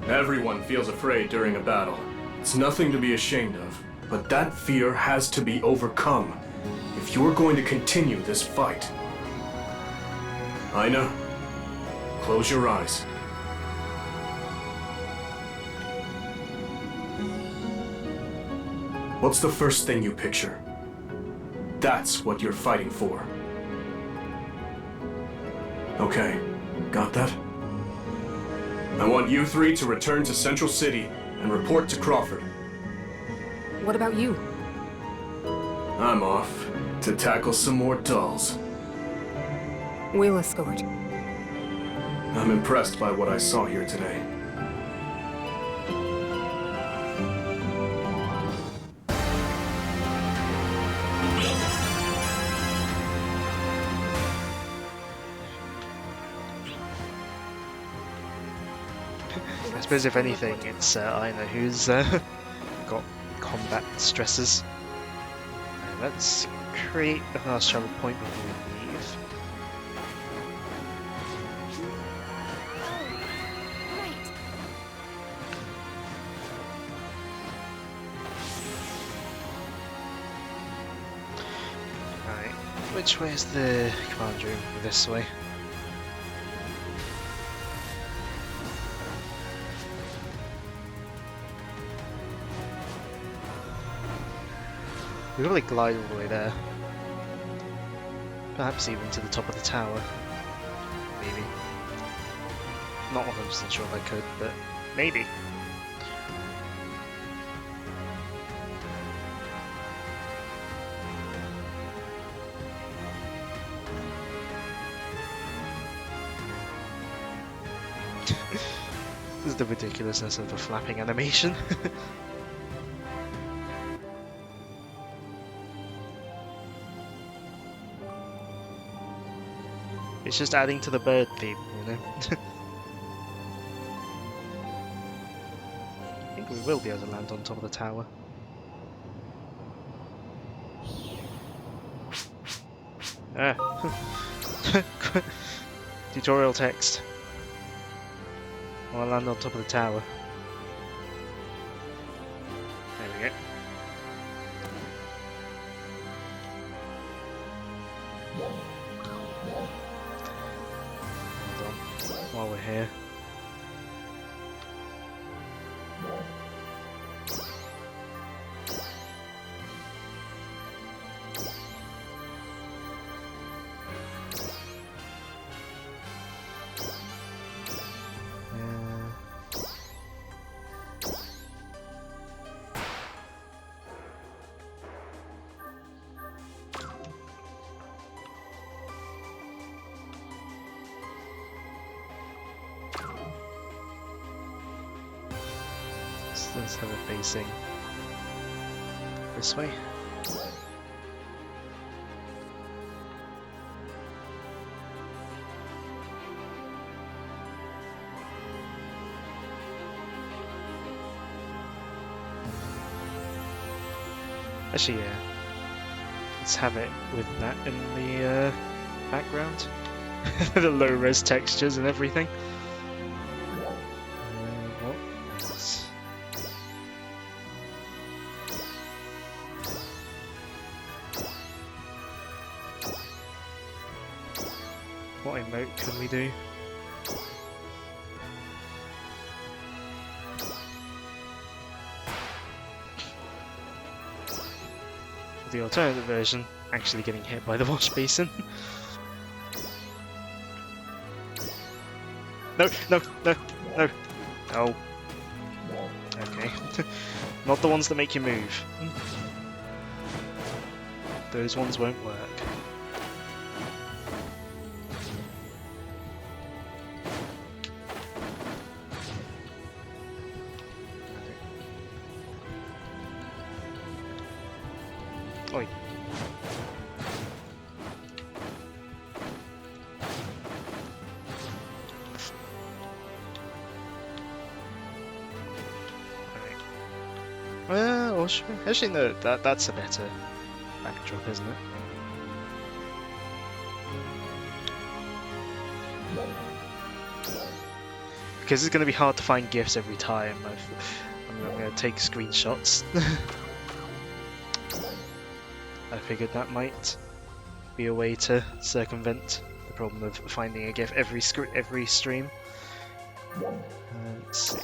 [SPEAKER 5] Everyone feels afraid during a battle. It's nothing to be ashamed of, but that fear has to be overcome if you're going to continue this fight. Ina, close your eyes. What's the first thing you picture? That's what you're fighting for. Okay, got that? I want you three to return to Central City and report to Crawford.
[SPEAKER 6] What about you?
[SPEAKER 5] I'm off to tackle some more dolls.
[SPEAKER 6] We'll escort.
[SPEAKER 5] I'm impressed by what I saw here today.
[SPEAKER 1] I suppose if anything, it's Aina who's got combat stresses. Let's create a fast travel point before we leave. Right, which way is the command room? This way. We probably glide all the way there. Perhaps even to the top of the tower. Maybe. Not 100% sure if I could, but maybe. This is the ridiculousness of the flapping animation. It's just adding to the bird theme, you know? I think we will be able to land on top of the tower. Ah. Tutorial text. I want to land on top of the tower. There we go. While we're here. Let's have it facing this way. Actually, yeah. Let's have it with that in the background. The low-res textures and everything. What emote can we do? The alternative version, actually getting hit by the wash basin. No, no, no, no. Oh. Okay. Not the ones that make you move. Those ones won't work. Oi. Well, actually no, that's a better backdrop, isn't it? Because it's going to be hard to find GIFs every time. I'm going to take screenshots. I figured that might be a way to circumvent the problem of finding a GIF every stream. Let's see.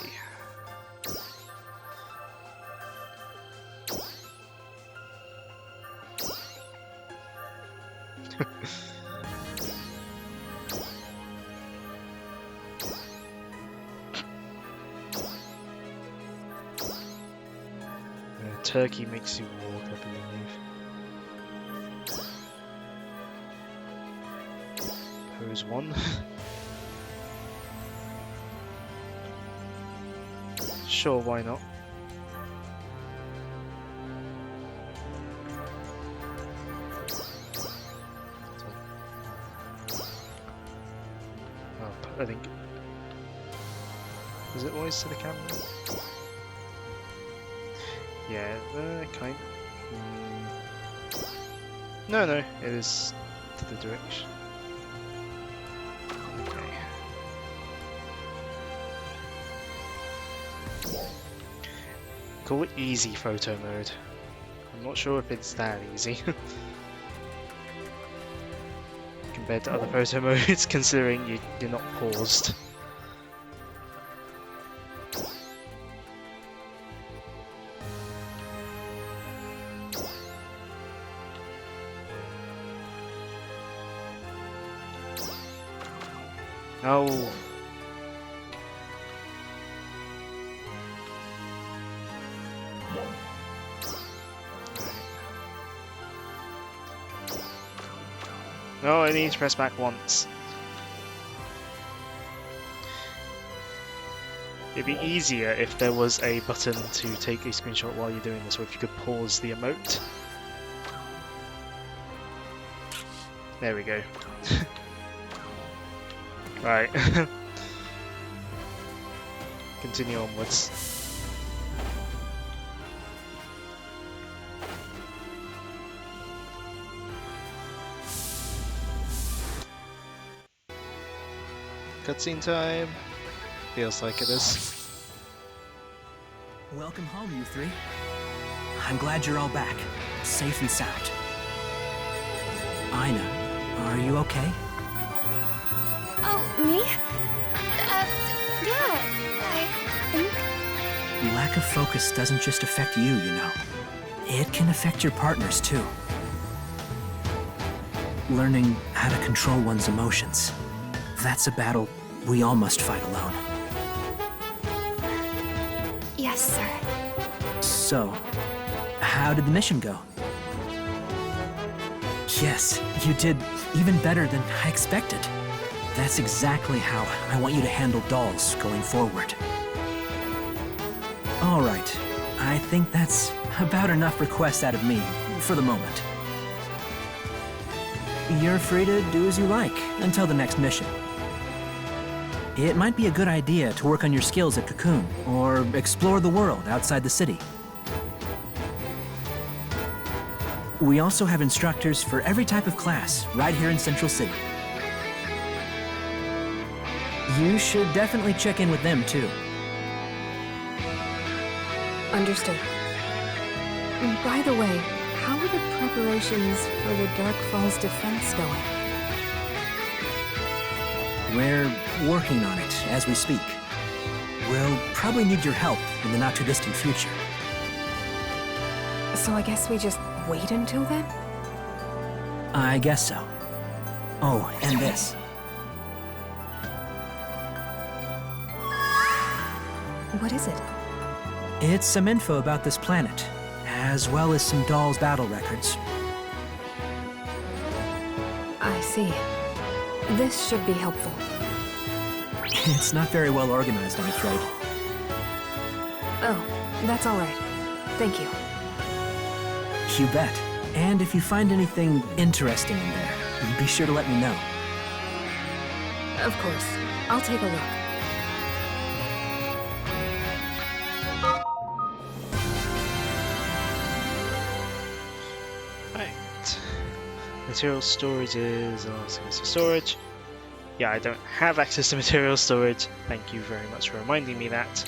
[SPEAKER 1] turkey makes you walk, I believe. Pose 1. Sure, why not? Oh, I think... Is it always to the camera? Yeah, kind. No, it is to the direction. Okay. Call it easy photo mode. I'm not sure if it's that easy. Compared to other photo modes, considering you're not paused. Oh. No, I need to press back once. It'd be easier if there was a button to take a screenshot while you're doing this, or if you could pause the emote. There we go. Right. Continue onwards. Cutscene time. Feels like it is.
[SPEAKER 7] Welcome home, you three. I'm glad you're all back, safe and sound. Ina, are you okay?
[SPEAKER 9] Oh, me? Yeah, I think.
[SPEAKER 7] Lack of focus doesn't just affect you, you know. It can affect your partners, too. Learning how to control one's emotions. That's a battle we all must fight alone.
[SPEAKER 9] Yes, sir.
[SPEAKER 7] So, how did the mission go? Yes, you did even better than I expected. That's exactly how I want you to handle dolls going forward. All right, I think that's about enough requests out of me for the moment. You're free to do as you like until the next mission. It might be a good idea to work on your skills at Cocoon or explore the world outside the city. We also have instructors for every type of class right here in Central City. You should definitely check in with them, too.
[SPEAKER 6] Understood. By the way, how are the preparations for the Dark Falls defense going?
[SPEAKER 7] We're working on it as we speak. We'll probably need your help in the not-too-distant future.
[SPEAKER 6] So I guess we just wait until then?
[SPEAKER 7] I guess so. Oh, and this.
[SPEAKER 6] What is it?
[SPEAKER 7] It's some info about this planet, as well as some dolls' battle records.
[SPEAKER 6] I see. This should be helpful.
[SPEAKER 7] It's not very well organized, I'm afraid.
[SPEAKER 6] Oh, that's all right. Thank you.
[SPEAKER 7] You bet. And if you find anything interesting in there, be sure to let me know.
[SPEAKER 6] Of course. I'll take a look.
[SPEAKER 1] Right. Material storage is... Oh, so it's storage. Yeah, I don't have access to material storage. Thank you very much for reminding me that.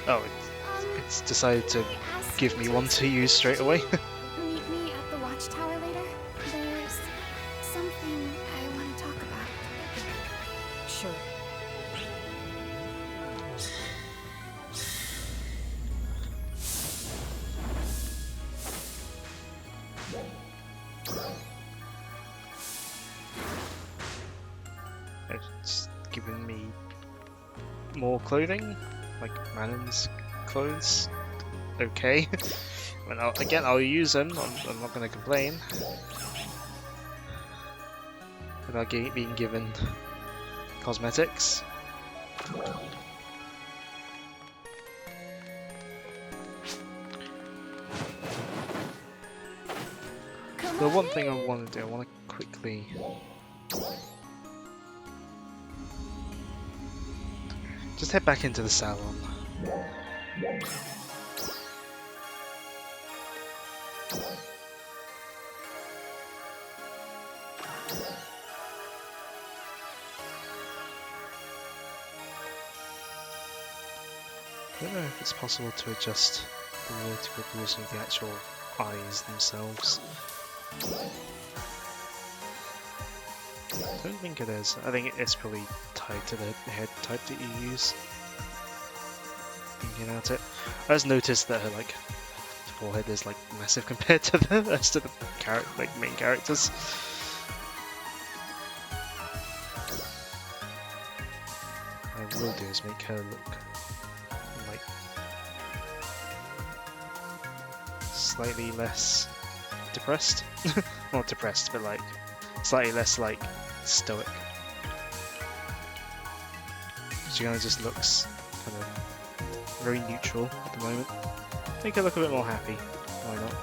[SPEAKER 1] Oh, it's decided to give me one to use straight away.
[SPEAKER 9] Meet me at the watchtower later. There's something I want to talk about.
[SPEAKER 6] Sure.
[SPEAKER 1] it's given me more clothing, like Manon's clothes. Okay. I mean, I'll use them. I'm not going to complain. Without being given cosmetics. The one thing I want to do, I want to quickly just head back into the salon. I don't know if it's possible to adjust the vertical position of the actual eyes themselves. I don't think it is. I think it's probably tied to the head type that you use. Thinking about it, I just noticed that her forehead is massive compared to the rest of the main characters. What I will do is make her look slightly less depressed. Not depressed, but slightly less stoic. She kind of just looks kind of very neutral at the moment. Make her look a bit more happy. Why not?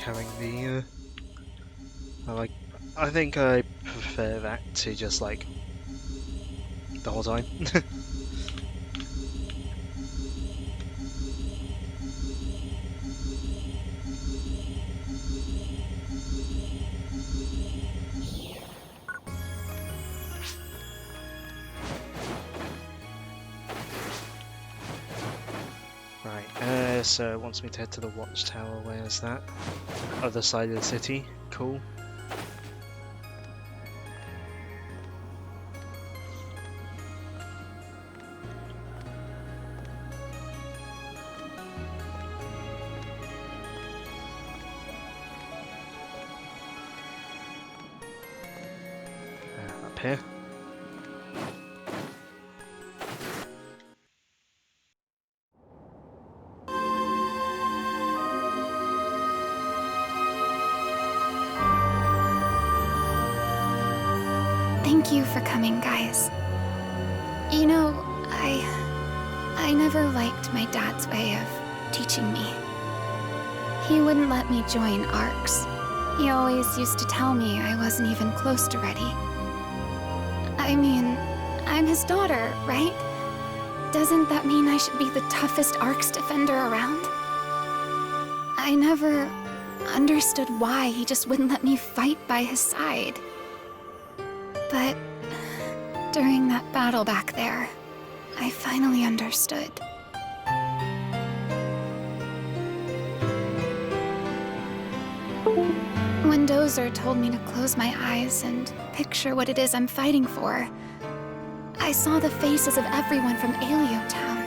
[SPEAKER 1] Having the I think I prefer that to just the whole time. Right, so it wants me to head to the watchtower. Where's that? Other side of the city. Cool. Up here.
[SPEAKER 6] Thank you for coming, guys. You know, I never liked my dad's way of teaching me. He wouldn't let me join ARCs. He always used to tell me I wasn't even close to ready. I mean, I'm his daughter, right? Doesn't that mean I should be the toughest ARCs defender around? I never understood why he just wouldn't let me fight by his side. But during that battle back there, I finally understood. When Dozer told me to close my eyes and picture what it is I'm fighting for, I saw the faces of everyone from Alio Town.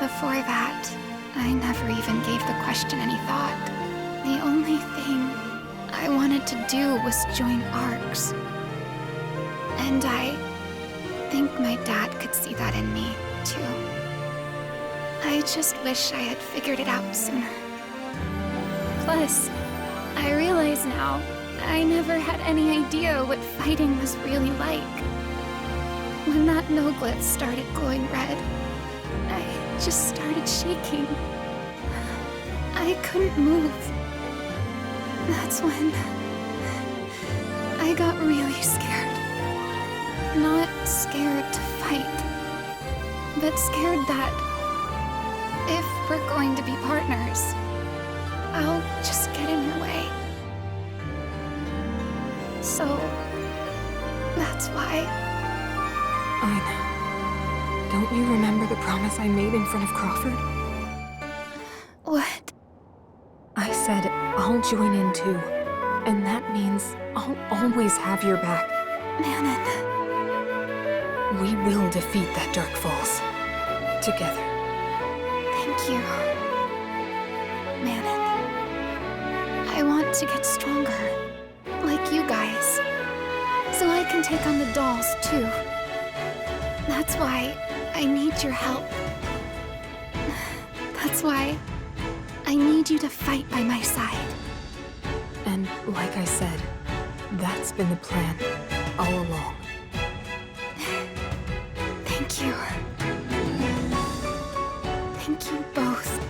[SPEAKER 6] Before that, I never even gave the question any thought. The only thing I wanted to do was join ARCs. And I think my dad could see that in me, too. I just wish I had figured it out sooner. Plus, I realize now, I never had any idea what fighting was really like. When that Noglitz started glowing red, I just started shaking. I couldn't move. That's when I got really scared. Not scared to fight, but scared that if we're going to be partners, I'll just get in your way. So, that's why.
[SPEAKER 10] Aina, don't you remember the promise I made in front of Crawford?
[SPEAKER 6] What?
[SPEAKER 10] I said I'll join in too, and that means I'll always have your back.
[SPEAKER 6] Manon.
[SPEAKER 10] We will defeat that Dark Falls. Together.
[SPEAKER 6] Thank you. Manon. I want to get stronger, like you guys, so I can take on the dolls too. That's why I need your help. That's why I need you to fight by my side.
[SPEAKER 10] And like I said, that's been the plan all along.
[SPEAKER 6] Thank you. Thank you both.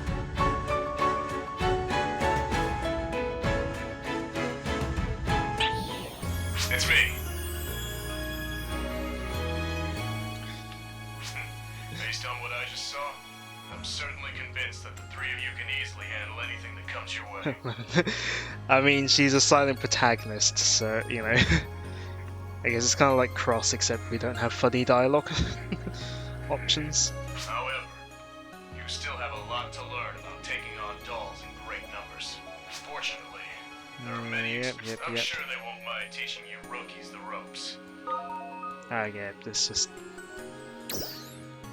[SPEAKER 5] It's me. Based on what I just saw, I'm certainly convinced that the three of you can easily handle anything that comes your way.
[SPEAKER 1] I mean, she's a silent protagonist, so, you know. I guess it's kind of like Cross, except we don't have funny dialogue options.
[SPEAKER 5] However, you still have a lot to learn about taking on dolls in great numbers. Fortunately, there are many. I'm sure they won't mind teaching you rookies the ropes.
[SPEAKER 1] Ah, yeah, it's just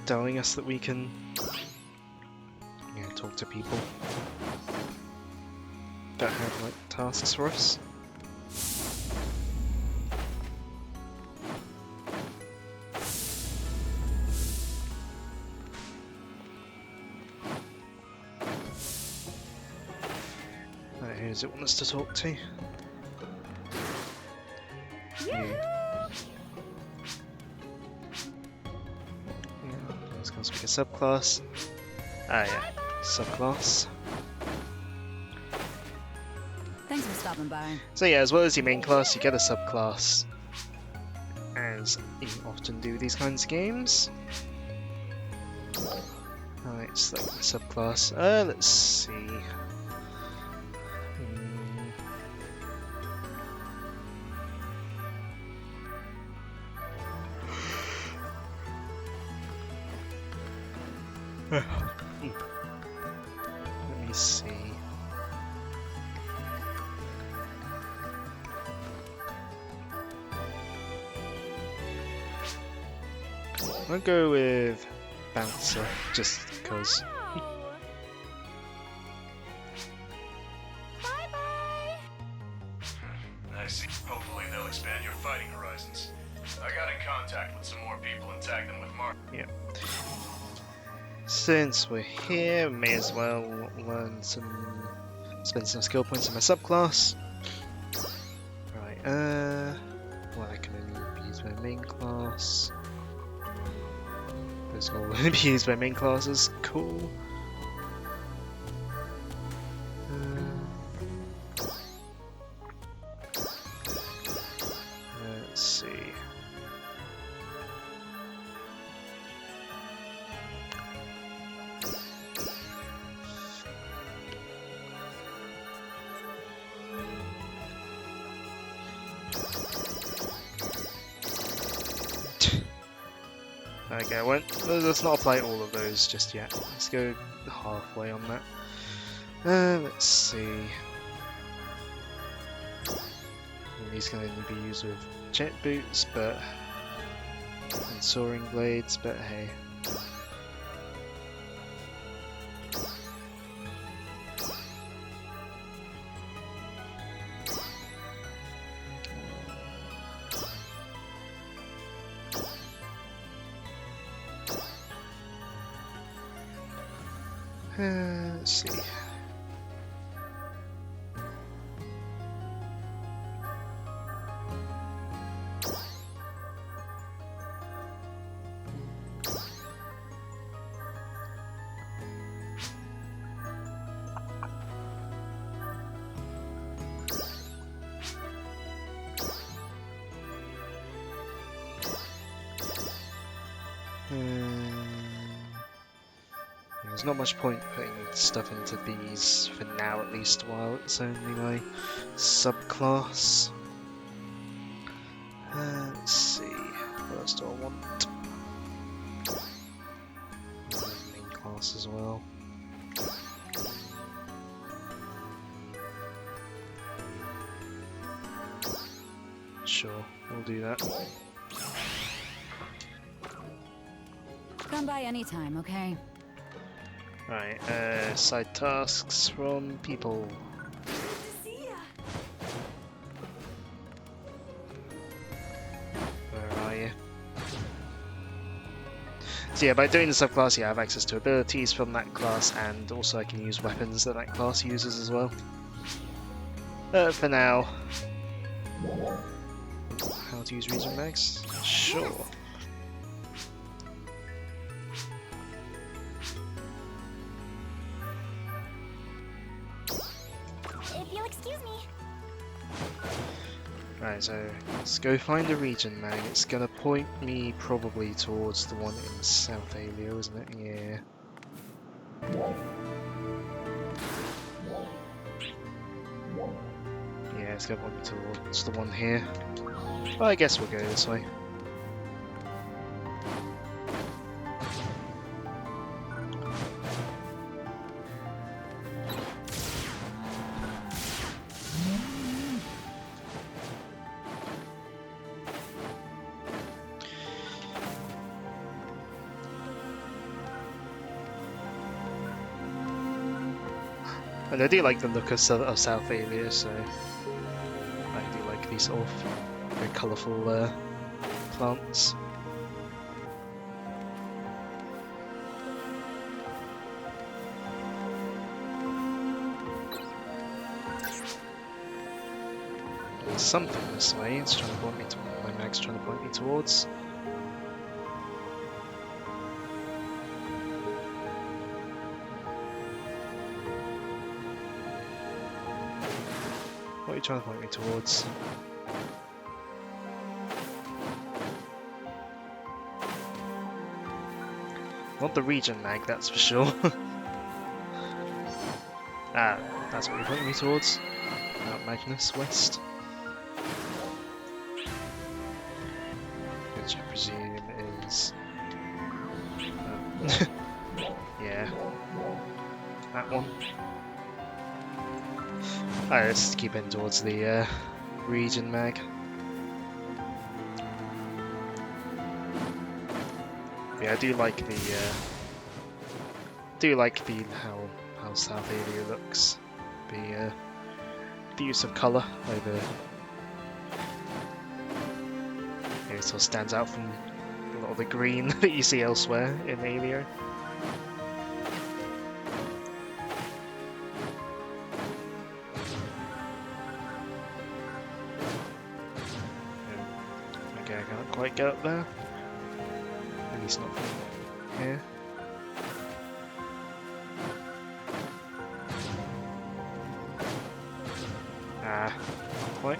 [SPEAKER 1] telling us that we can, talk to people that have like tasks for us. Right, who does it want us to talk to? You. Let's go pick a subclass. Ah, yeah, subclass.
[SPEAKER 8] Thanks for stopping by.
[SPEAKER 1] So yeah, as well as your main class, you get a subclass, as you often do with these kinds of games. Alright, select the subclass. Let's see. Let me see. I'll go with Bouncer, just because.
[SPEAKER 5] I see. Hopefully they'll expand your fighting horizons. I got in contact with some more people and tagged them with Mark.
[SPEAKER 1] Yeah. Since we're here, may as well spend some skill points in my subclass. Right, well, I can only use my main class. Those will only be used by main classes. Cool. Let's see. Okay, let's not apply all of those just yet. Let's go halfway on that. Let's see. These can only be used with jet boots, and soaring blades, but hey. Let's see. There's not much point putting stuff into these for now, at least, while it's only my subclass. Let's see, what else do I want? Main class as well. Sure, we'll do that.
[SPEAKER 8] Come by anytime, okay?
[SPEAKER 1] Right, side tasks from people. Where are you? So yeah, by doing the subclass, you have access to abilities from that class, and also I can use weapons that that class uses as well. For now, how to use region mags? Sure.
[SPEAKER 9] If you'll excuse me.
[SPEAKER 1] Right, so let's go find a region mag. It's gonna point me probably towards the one in South Alio, isn't it? Yeah. Yeah, it's gonna point me towards the one here. Well, I guess we'll go this way. And I do like the look of South Alia, so I do like these sort of very colourful plants. There's something this way. It's trying to point me to my mag's trying to point me towards. What are you trying to point me towards? Not the region mag, that's for sure. Ah, that's what you're pointing me towards. Mount Magnus West. Which I presume is... yeah. That one. Alright, let's keep in towards the region mag. Yeah, I do like the how South Alia looks. The use of colour, like it sort of stands out from a lot of the green that you see elsewhere in Alia. Okay, I can't quite get up there. At least not from here. Ah, not quite.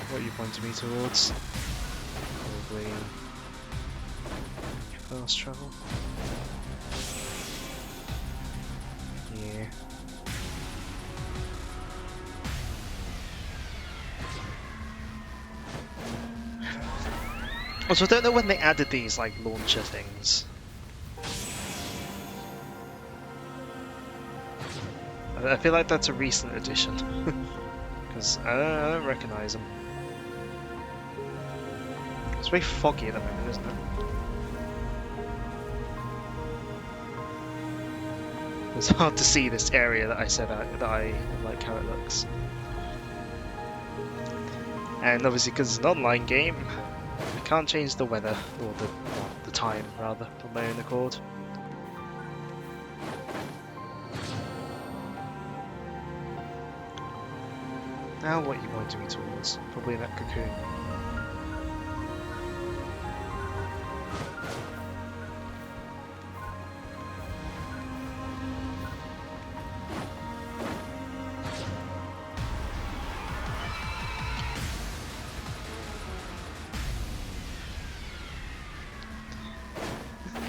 [SPEAKER 1] What are you pointing me towards? Probably fast travel. Yeah. Also, I don't know when they added these like launcher things. I feel like that's a recent addition, because I don't recognise them. It's very foggy at the moment, isn't it? It's hard to see this area that I said that I like how it looks. And obviously, because it's an online game, I can't change the weather, or the time rather, on my own accord. Now what are you pointing me towards? Probably that cocoon.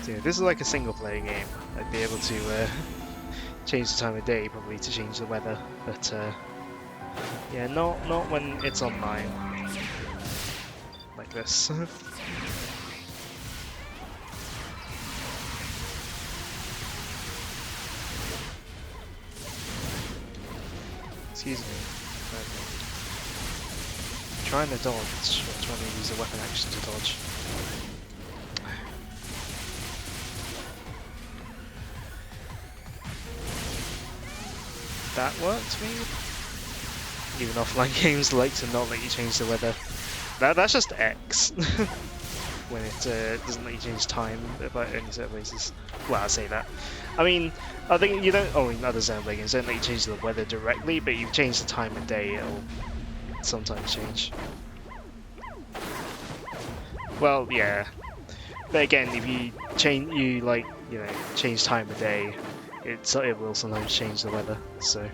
[SPEAKER 1] So yeah, this is like a single player game. I'd be able to change the time of day probably to change the weather, but yeah, not when it's online like this. Excuse me. I'm trying to dodge, or trying to use a weapon action to dodge. That worked, maybe? Even offline games like to not let you change the weather. That's just X. When it doesn't let you change time by any certain places. Well, I say that. I mean, I think you don't. Oh, in other Xenoblade games, don't let you change the weather directly, but you change the time of day, it'll sometimes change. Well, yeah. But again, if you change, change time of day, it will sometimes change the weather. So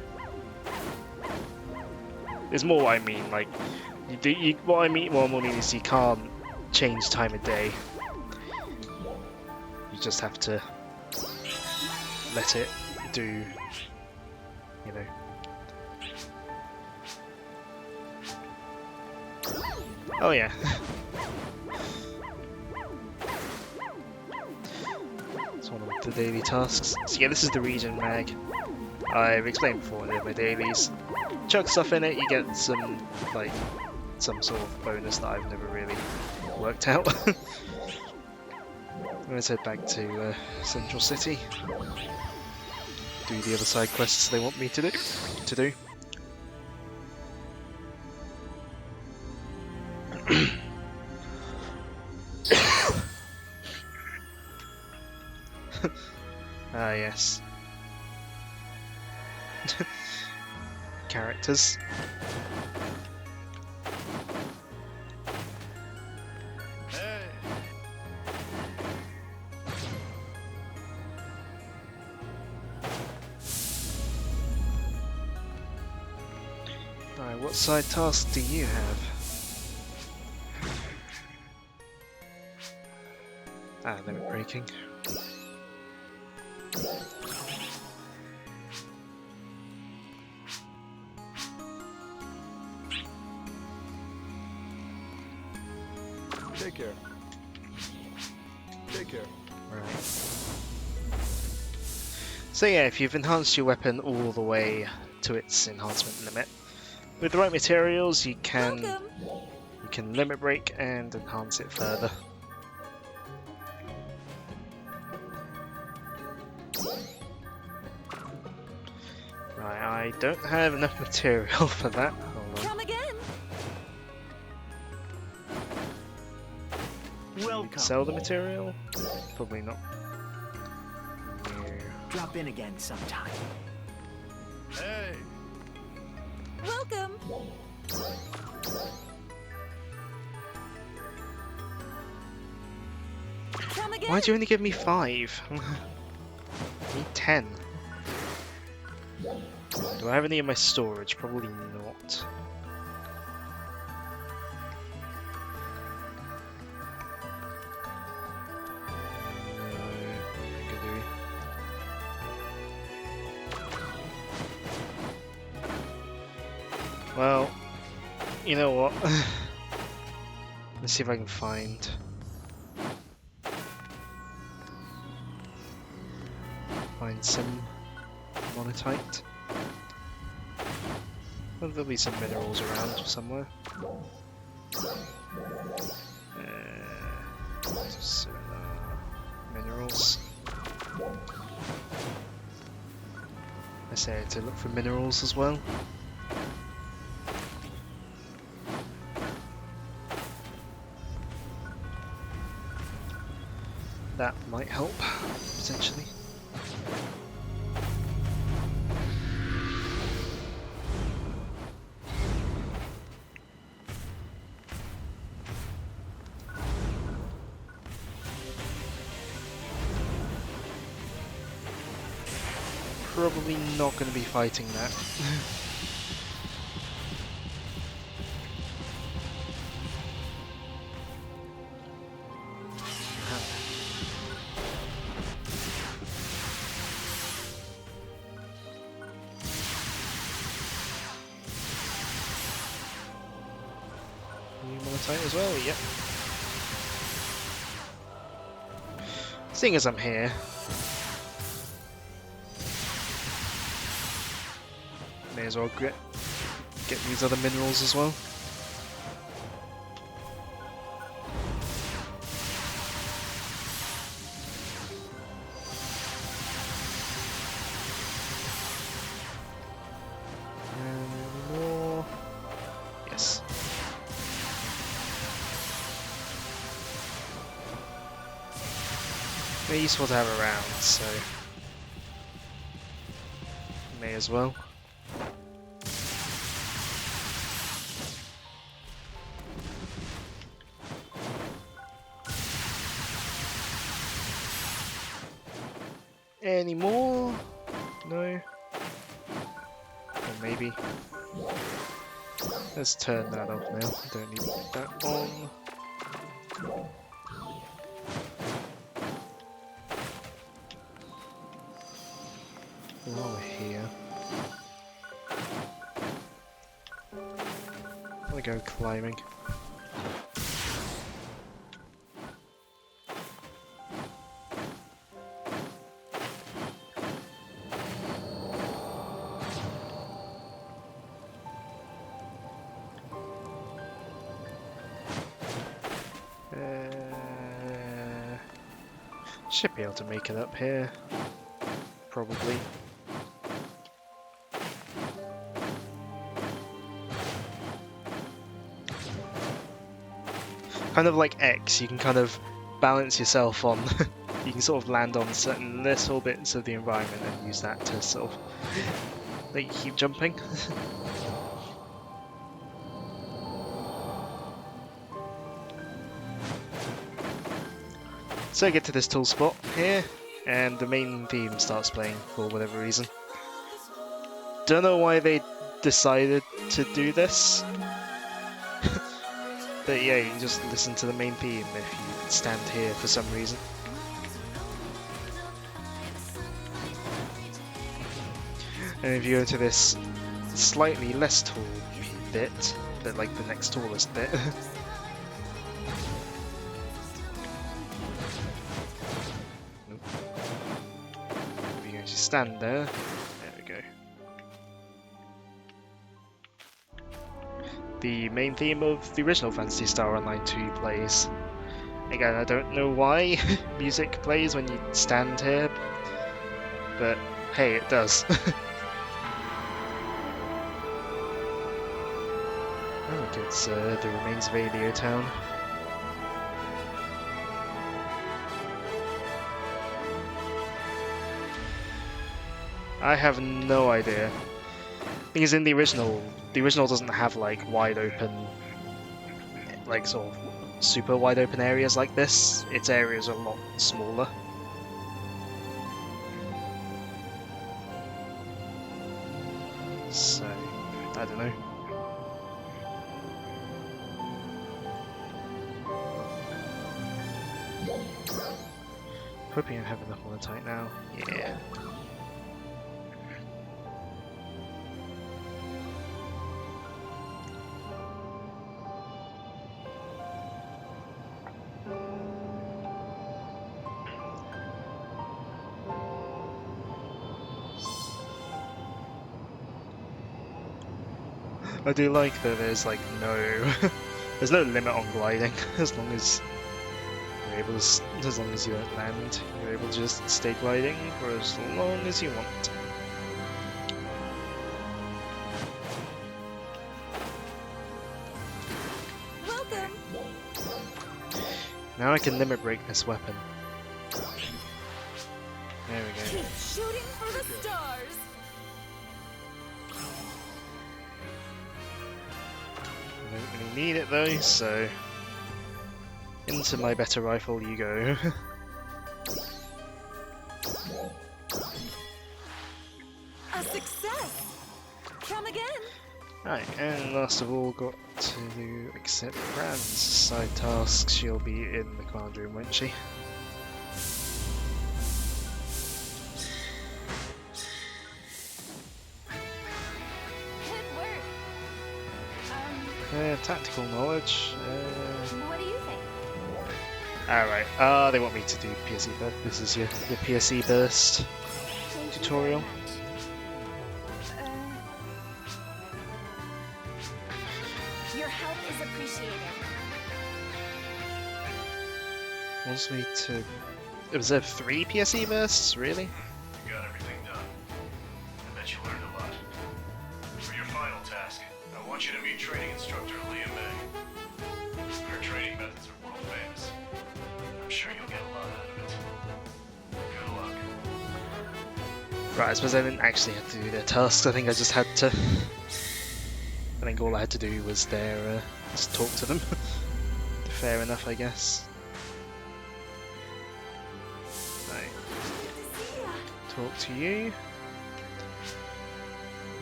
[SPEAKER 1] it's more what I mean. Like, what I mean is you can't change time of day. You just have to let it do, you know. Oh yeah. It's one of the daily tasks. So yeah, this is the region mag. I've explained before, they're my dailies. Chuck stuff in it, you get some sort of bonus that I've never really worked out. Let's head back to Central City. Do the other side quests they want me to do. Ah, yes. Characters. Alright, what side task do you have? Ah, limit breaking.
[SPEAKER 11] Take care. Take care.
[SPEAKER 1] Right. So yeah, if you've enhanced your weapon all the way to its enhancement limit, with the right materials you can limit break and enhance it further. Right, I don't have enough material for that. Hold on.
[SPEAKER 4] Come again.
[SPEAKER 7] Welcome.
[SPEAKER 1] Sell the material? Probably not. No.
[SPEAKER 7] Drop in again sometime.
[SPEAKER 11] Hey!
[SPEAKER 4] Welcome. Come again.
[SPEAKER 1] Why'd you only give me 5? I need 10. Do I have any in my storage? Probably not. Well, you know what? Let's see if I can find some monetite. Well, there'll be some minerals around somewhere. Minerals. I say to look for minerals as well. That might help, potentially. Probably not going to be fighting that. new monotite as well, yep. Seeing as I'm here, may as well get these other minerals as well. And more. Yes. They're useful to have around, so may as well. Any more? No? Or maybe. Let's turn that off now. Don't need that on. While we're here, I'm gonna go climbing. Should be able to make it up here, probably. Kind of like X, you can kind of balance yourself on, you can sort of land on certain little bits of the environment and use that to sort of make you keep jumping. So I get to this tool spot here, and the main theme starts playing for whatever reason. Don't know why they decided to do this. But yeah, you can just listen to the main theme if you stand here for some reason. And if you go to this slightly less tall bit, but like the next tallest bit, you can actually stand there. There we go. The main theme of the original Phantasy Star Online 2 plays. Again, I don't know why music plays when you stand here, but hey, it does. Oh, it's the remains of Alio Town. I have no idea. Thing is, in the original doesn't have like wide open, like sort of super wide open areas like this. Its areas are a lot smaller. So, I don't know. Hoping I have enough monotite now. Yeah. I do like that there's like there's no limit on gliding as long as you're able to, as long as you don't land, you're able to just stay gliding for as long as you want.
[SPEAKER 8] Welcome.
[SPEAKER 1] Now I can limit break this weapon. There we go.
[SPEAKER 8] Keep shooting for the stars.
[SPEAKER 1] I don't really need it though, so into my better rifle you go.
[SPEAKER 8] A success. Come again.
[SPEAKER 1] Right, and last of all, got to accept Ran's side tasks. She'll be in the command room, won't she?
[SPEAKER 9] Good work.
[SPEAKER 1] Tactical knowledge.
[SPEAKER 9] What do you think?
[SPEAKER 1] Alright, they want me to do PSE burst. This is your PSE burst tutorial.
[SPEAKER 9] Your help is appreciated.
[SPEAKER 1] Wants me to observe 3 PSE bursts, really?
[SPEAKER 5] You got everything done. I bet you learned a lot. For your final task, I want you to meet training instructor Leah May. Her training methods are world famous. I'm sure you'll get a lot out of it. Good luck.
[SPEAKER 1] Right, I suppose I didn't actually have to do their tasks. I think I just had to. I think all I had to do was just talk to them. Fair enough, I guess. Right. Talk to you.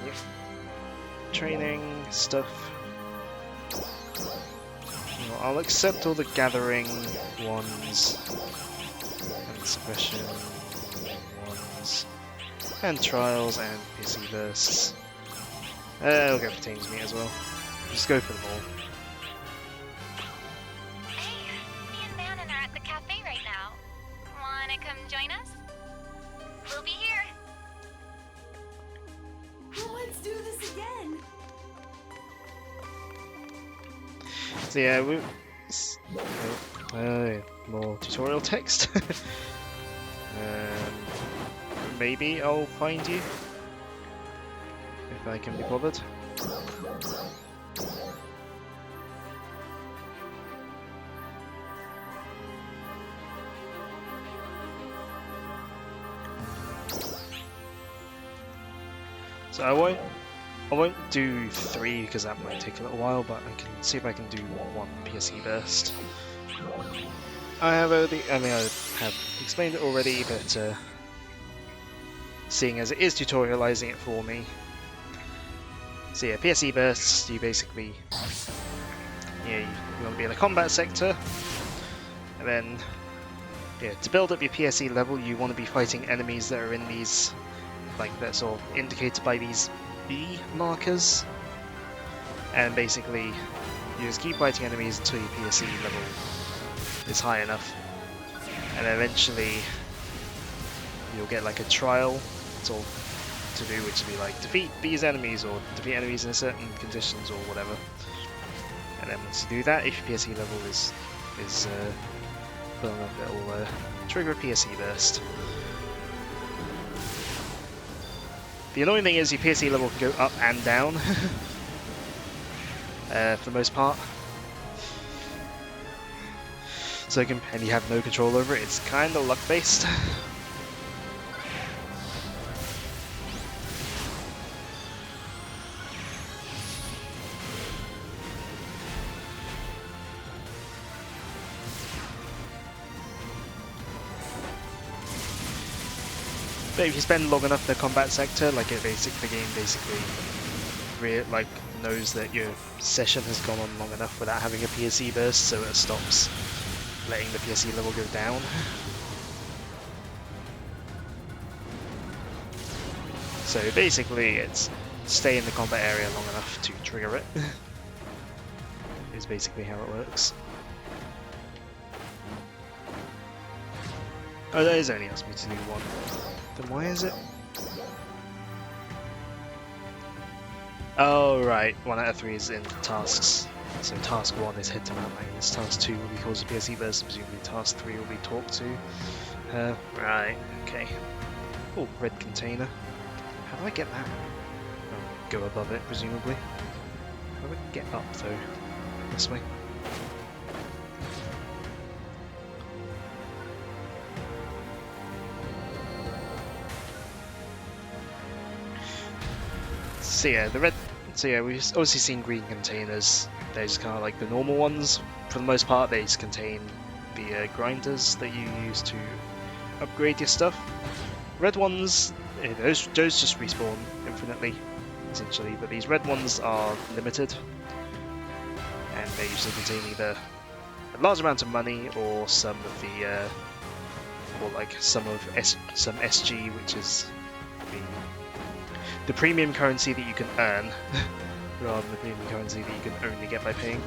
[SPEAKER 1] Yep. Training stuff. Well, I'll accept all the gathering ones, and expression ones, and trials and PC bursts. I'll go for Teams Meet as well. Just go for them all.
[SPEAKER 3] Hey, me and Bannon are at the cafe right now. Wanna come join us? We'll be here.
[SPEAKER 8] Let's do this again.
[SPEAKER 1] So yeah, more tutorial text. Maybe I'll find you if I can be bothered. So I won't do 3 because that might take a little while, but I can see if I can do 1 PSE burst. I have explained it already, but seeing as it is tutorializing it for me. So yeah, PSE bursts, you basically, you want to be in the combat sector, and then to build up your PSE level, you want to be fighting enemies that are in these, like they're sort of indicated by these B markers, and basically you just keep fighting enemies until your PSE level is high enough, and eventually you'll get like a trial sort of to do, which will be like defeat these enemies or defeat enemies in certain conditions or whatever. And then once you do that, if your PSE level is full enough, it'll trigger a PSE burst. The annoying thing is your PSE level can go up and down for the most part. So and you have no control over it. It's kind of luck based. But if you spend long enough in the combat sector, like the game basically knows that your session has gone on long enough without having a PSE burst, so it stops letting the PSE level go down. So basically it's stay in the combat area long enough to trigger it. Is basically how it works. Oh, that is only asking me to do 1. Then why is it? Oh right, 1 out of 3 is in tasks. So task 1 is head to Mount Magnus, task 2 will be cause a PSE burst, and presumably task 3 will be talk to. Right, okay. Oh, red container. How do I get that? Oh, go above it, presumably. How do I get up though? This way. So yeah, we've obviously seen green containers. They're just kind of like the normal ones. For the most part, they just contain the grinders that you use to upgrade your stuff. Red ones, those just respawn infinitely, essentially. But these red ones are limited, and they usually contain either a large amount of money or some of the, some SG, which is the premium currency that you can earn rather than the premium currency that you can only get by paying.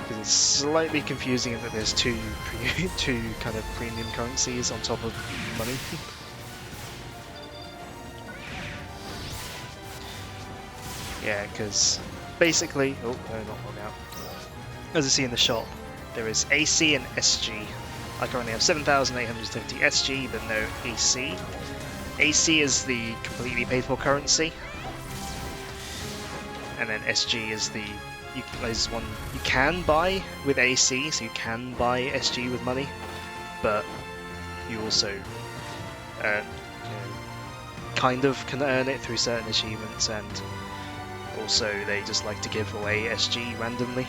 [SPEAKER 1] Because it's slightly confusing that there's two kind of premium currencies on top of money. Yeah, because basically, oh no, not long out. As I see in the shop, there is AC and SG. I currently have 7,870 SG, but no AC. AC is the completely paid for currency, and then SG is the there's one you can buy with AC, so you can buy SG with money, but you also kind of can earn it through certain achievements, and also they just like to give away SG randomly.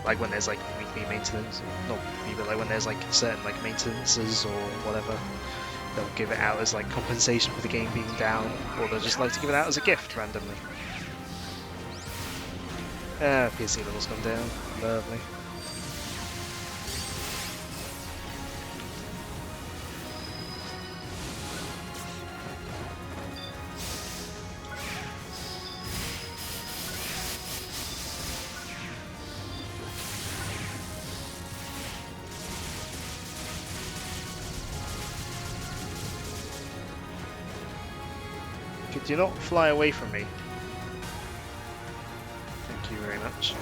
[SPEAKER 1] Like when there's like weekly maintenance, not weekly, but like when there's like certain like maintenances or whatever, they'll give it out as like compensation for the game being down, or they'll just like to give it out as a gift randomly. PC level's gone down. Lovely. Could you not fly away from me? Thank you very much.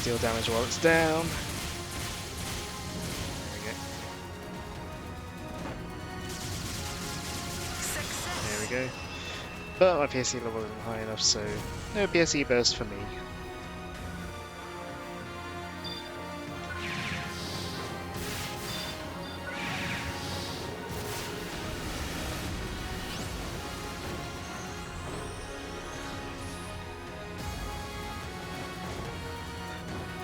[SPEAKER 1] Deal damage while it's down. There we go. But my PSE level isn't high enough, so no PSE burst for me.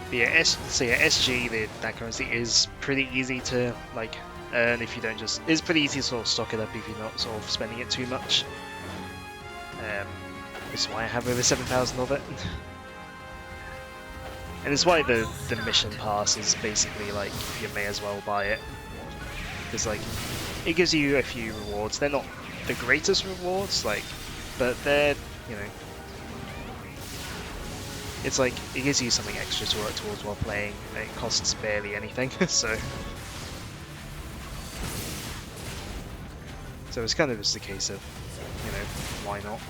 [SPEAKER 1] Yeah, SG, that currency is pretty easy to like earn if you don't just. It's pretty easy to sort of stock it up if you're not sort of spending it too much. Which is why I have over 7,000 of it, and it's why the mission pass is basically like you may as well buy it, because like it gives you a few rewards. They're not the greatest rewards, like, but they're, you know. It's like, it gives you something extra to work towards while playing, and it costs barely anything, so it's kind of just a case of, you know, why not?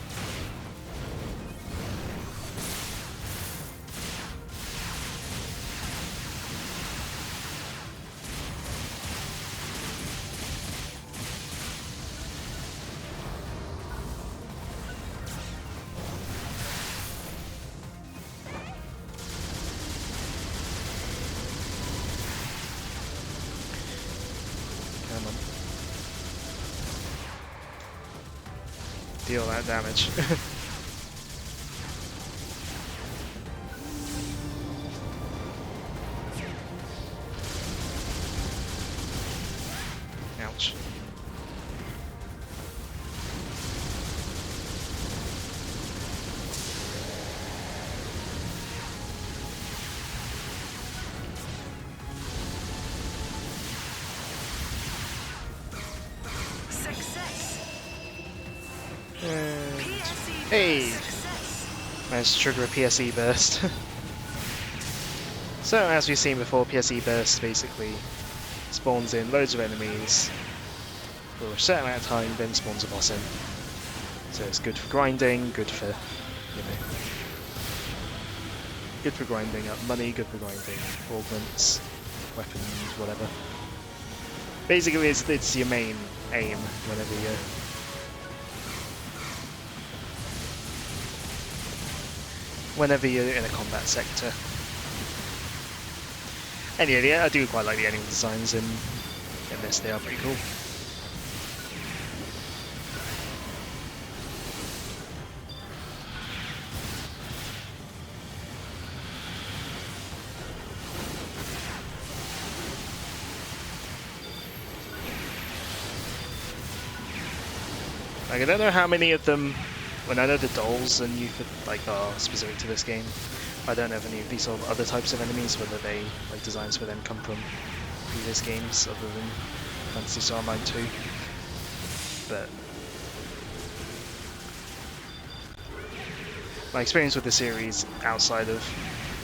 [SPEAKER 1] Deal that damage. Ouch. Hey! Managed to trigger a PSE burst. So, as we've seen before, PSE burst basically spawns in loads of enemies for a certain amount of time, then spawns a boss in. So it's good for grinding, good for, you know, good for grinding up money, good for grinding augments, weapons, whatever. Basically, it's your main aim whenever you're in a combat sector. And yeah, I do quite like the enemy designs in this, they are pretty cool. Like, I don't know how many of them. When I know the dolls are new for, like, are specific to this game, I don't know if any of these sort of other types of enemies, whether they, like, designs for them come from previous games other than Phantasy Star Online 2. But my experience with the series outside of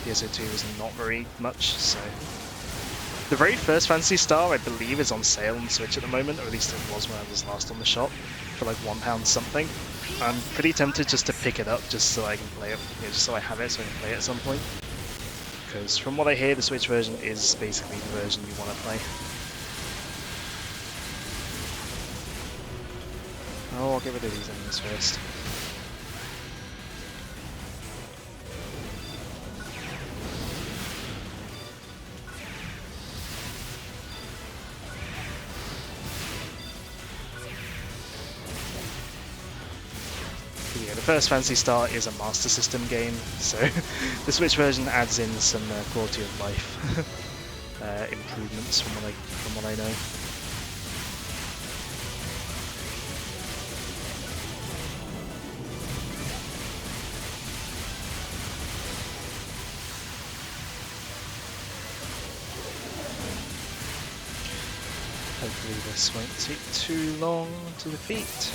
[SPEAKER 1] PSO2 is not very much, so. The very first Phantasy Star, I believe, is on sale on Switch at the moment, or at least it was when I was last on the shop, for like £1 something. I'm pretty tempted just to pick it up just so I can play it, just so I have it so I can play it at some point. Because from what I hear, the Switch version is basically the version you want to play. Oh, I'll get rid of these enemies first. Yeah, the first Phantasy Star is a Master System game, so the Switch version adds in some quality of life improvements from what I know. Hopefully this won't take too long to defeat.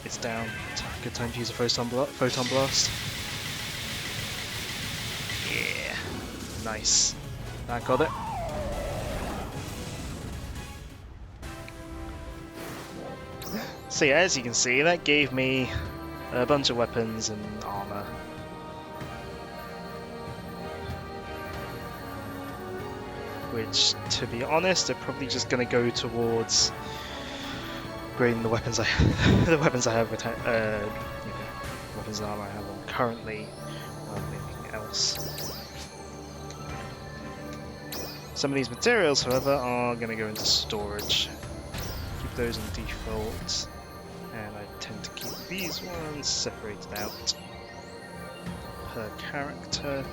[SPEAKER 1] It's down. Good time to use a Photon Blast. Yeah. Nice. That got it. So yeah, as you can see, that gave me a bunch of weapons and armor. Which, to be honest, are probably just going to go towards upgrading the weapons I have with weapons and armor I have on currently, rather than anything else. Some of these materials, however, are going to go into storage. Keep those on default, and I tend to keep these ones separated out per character.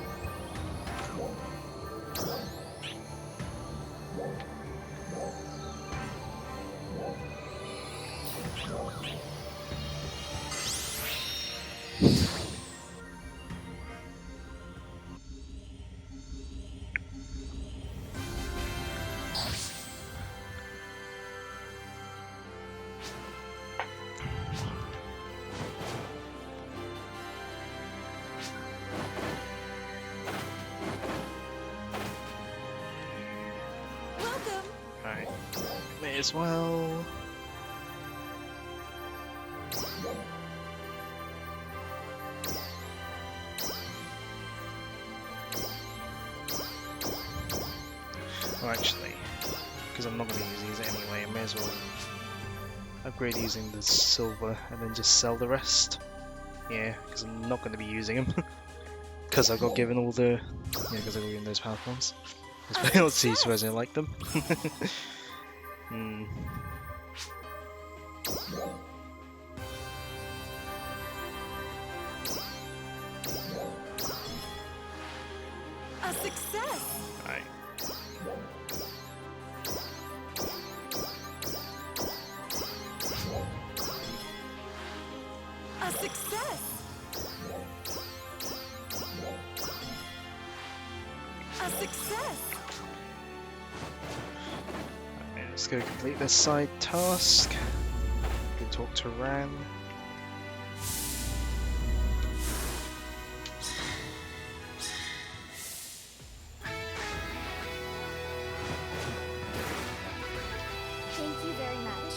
[SPEAKER 1] Alright, may as well. Oh, actually, because I'm not going to use these anyway, I may as well upgrade using the silver and then just sell the rest. Yeah, because I'm not going to be using them. Because I got given all the... Yeah, because I got given those power points. Let's see, so as I like them.
[SPEAKER 8] A success!
[SPEAKER 1] Alright.
[SPEAKER 8] A success! A success!
[SPEAKER 1] Alright, let's go complete this side task. Go talk to Ran.
[SPEAKER 9] Thank you very much.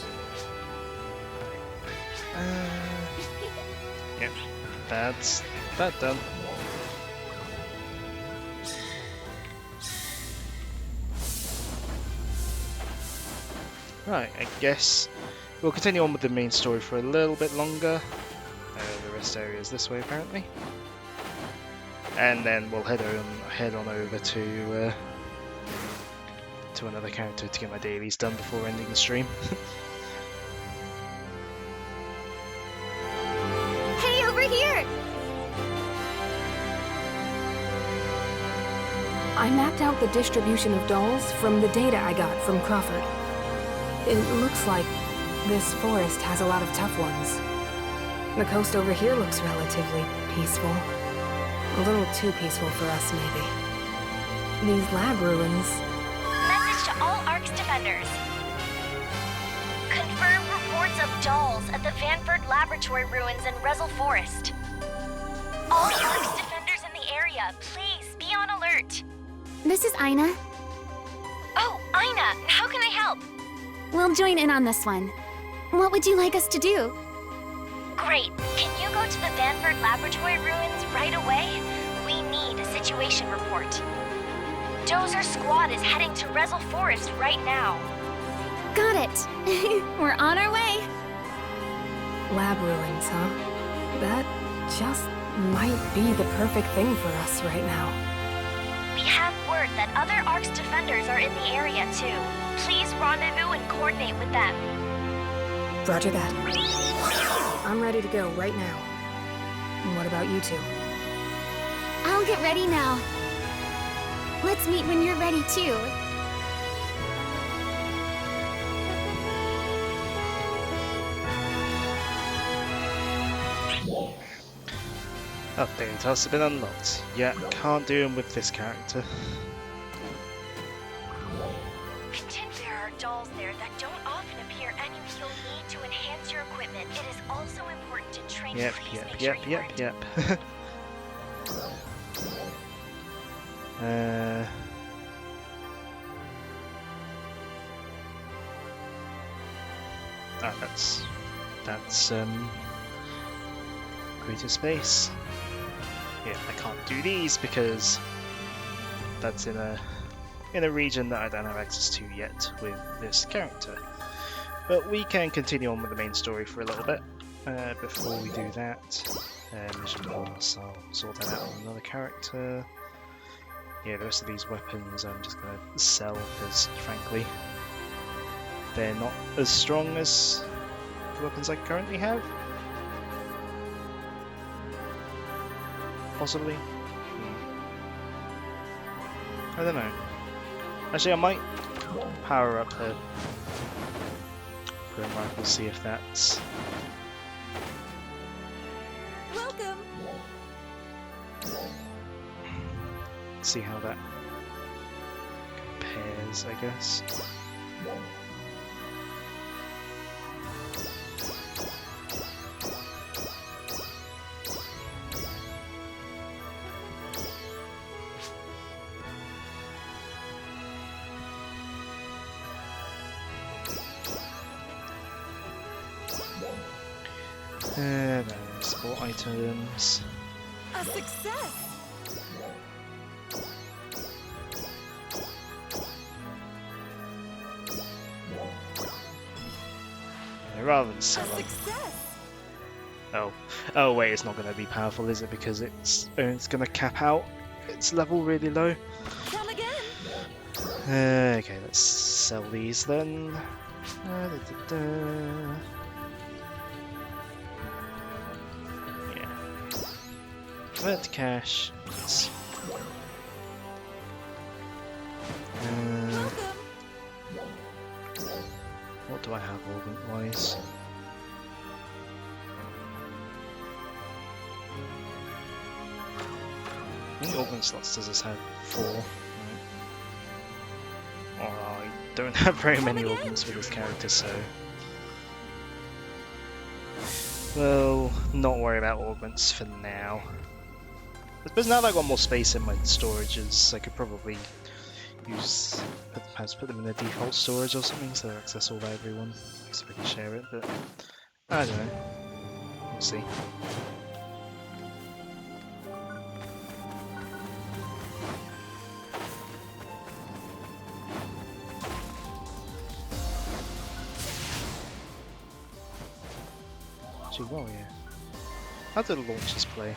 [SPEAKER 1] Yep, that's that done. Right, I guess we'll continue on with the main story for a little bit longer. The rest area is this way apparently. And then we'll head on over to another character to get my dailies done before ending the stream.
[SPEAKER 6] Hey, over here!
[SPEAKER 10] I mapped out the distribution of dolls from the data I got from Crawford. It looks like this forest has a lot of tough ones. The coast over here looks relatively peaceful. A little too peaceful for us, maybe. These lab ruins...
[SPEAKER 3] Message to all ARC's defenders. Confirm reports of dolls at the Vanford Laboratory ruins in Rezel Forest. All ARC's defenders in the area, please be on alert.
[SPEAKER 6] This is Aina.
[SPEAKER 3] Oh, Aina, how can I help?
[SPEAKER 6] We'll join in on this one. What would you like us to do?
[SPEAKER 3] Great. Can you go to the Vanford Laboratory ruins right away? We need a situation report. Dozer Squad is heading to Rezel Forest right now.
[SPEAKER 6] Got it. We're on our way.
[SPEAKER 10] Lab ruins, huh? That just might be the perfect thing for us right now.
[SPEAKER 3] We have word that other ARC's defenders are in the area too. Please rendezvous and coordinate with them.
[SPEAKER 10] Roger that. I'm ready to go right now. And what about you two?
[SPEAKER 6] I'll get ready now. Let's meet when you're ready too.
[SPEAKER 1] Update tasks have been unlocked. Yeah, can't do them with this character.
[SPEAKER 3] There are dolls there that don't often appear, and you'll need to enhance your equipment. It is also important to train.
[SPEAKER 1] Yep. That's greater space. Yeah, I can't do these because that's in a region that I don't have access to yet with this character. But we can continue on with the main story for a little bit. Before we do that, mission pass, I'll sort that out with another character. Yeah, the rest of these weapons I'm just going to sell because, frankly, they're not as strong as the weapons I currently have. Possibly. I don't know. Actually, I might power up her Grim Rifle, see if that's...
[SPEAKER 8] Welcome.
[SPEAKER 1] See how that compares, I guess. No, support items.
[SPEAKER 8] A success.
[SPEAKER 1] Rather than sell
[SPEAKER 8] A
[SPEAKER 1] them.
[SPEAKER 8] success.
[SPEAKER 1] Oh wait, it's not going to be powerful, is it? Because it's going to cap out its level really low.
[SPEAKER 8] Come again.
[SPEAKER 1] Okay, let's sell these then. Yeah. Convert to cash. Yes.
[SPEAKER 8] Welcome.
[SPEAKER 1] What do I have organ-wise? How many organ slots does this have? 4. Right. Well, I don't have very many organs for this character, so... Well, not worry about augments for now. I suppose now that I've got more space in my storages, I could probably use... perhaps put them in a default storage or something so they're accessible by everyone. So we can share it, but... I don't know. We'll see. Well, yeah. How do the launchers play?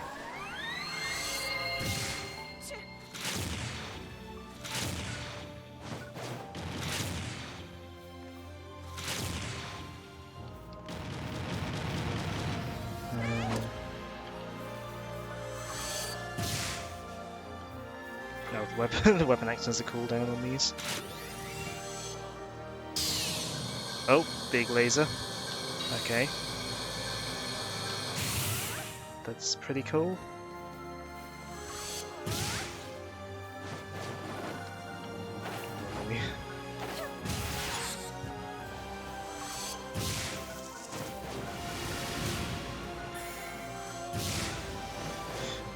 [SPEAKER 1] No, know if weapon the weapon actions are cooldown on these. Oh, big laser. Okay. That's pretty cool.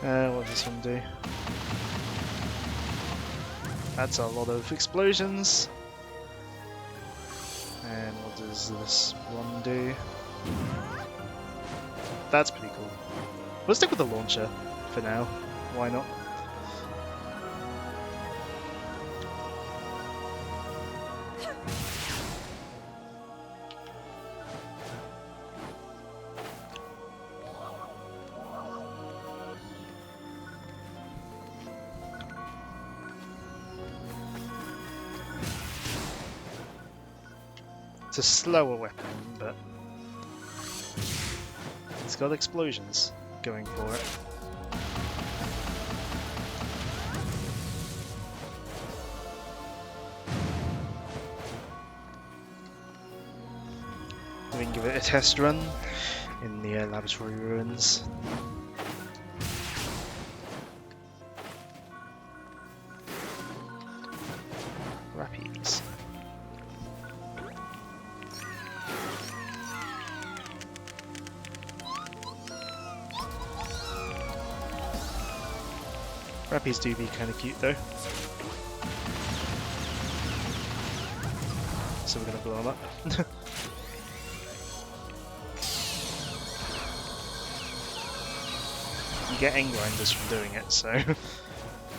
[SPEAKER 1] What does this one do? That's a lot of explosions. And what does this one do? That's pretty cool. We'll stick with the launcher for now. Why not? It's a slower weapon, but it's got explosions going for it. We can give it a test run in the laboratory ruins. Rappies. Rappies do be kind of cute though. So we're gonna blow them up. You get end grinders from doing it, so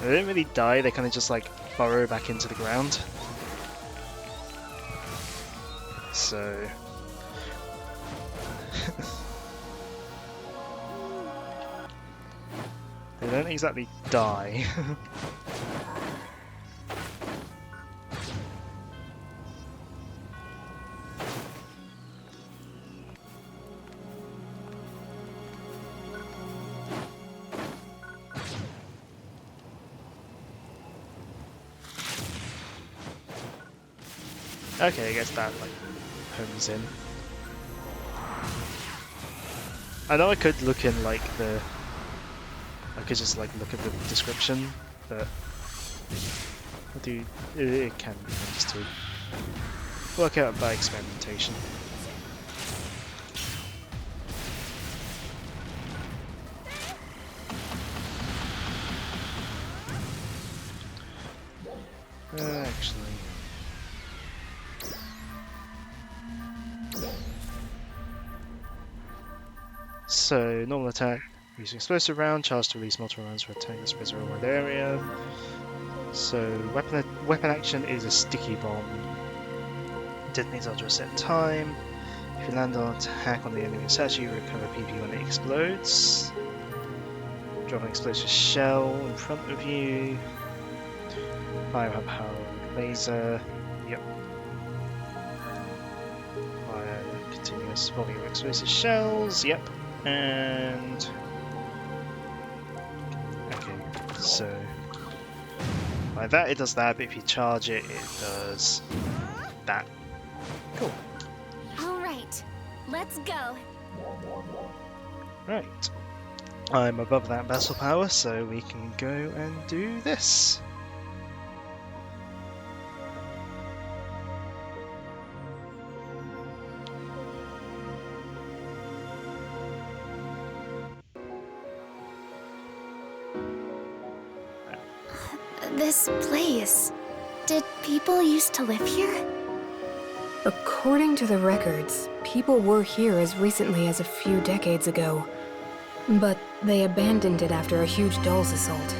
[SPEAKER 1] they don't really die, they kind of just like burrow back into the ground. So they don't exactly die. Okay, I guess that like homes in. I know I could look in like the I could just like look at the description, but I do it can be just to work out by experimentation. Actually. So, normal attack, use an explosive round, charge to release multiple rounds for attack the space around the area. So, weapon action is a sticky bomb. Detonates after a set time. If you land on attack on the enemy statue, you recover PP when it explodes. Drop an explosive shell in front of you. Fire a powered laser. Yep. Fire continuous volume of explosive shells. Yep. And okay, so like that it does that, but if you charge it, it does that. Cool.
[SPEAKER 9] All right, let's go.
[SPEAKER 1] Right, I'm above that battle power, so we can go and do this.
[SPEAKER 6] This place. Did people used to live here?
[SPEAKER 10] According to the records, people were here as recently as a few decades ago. But they abandoned it after a huge Dolls assault.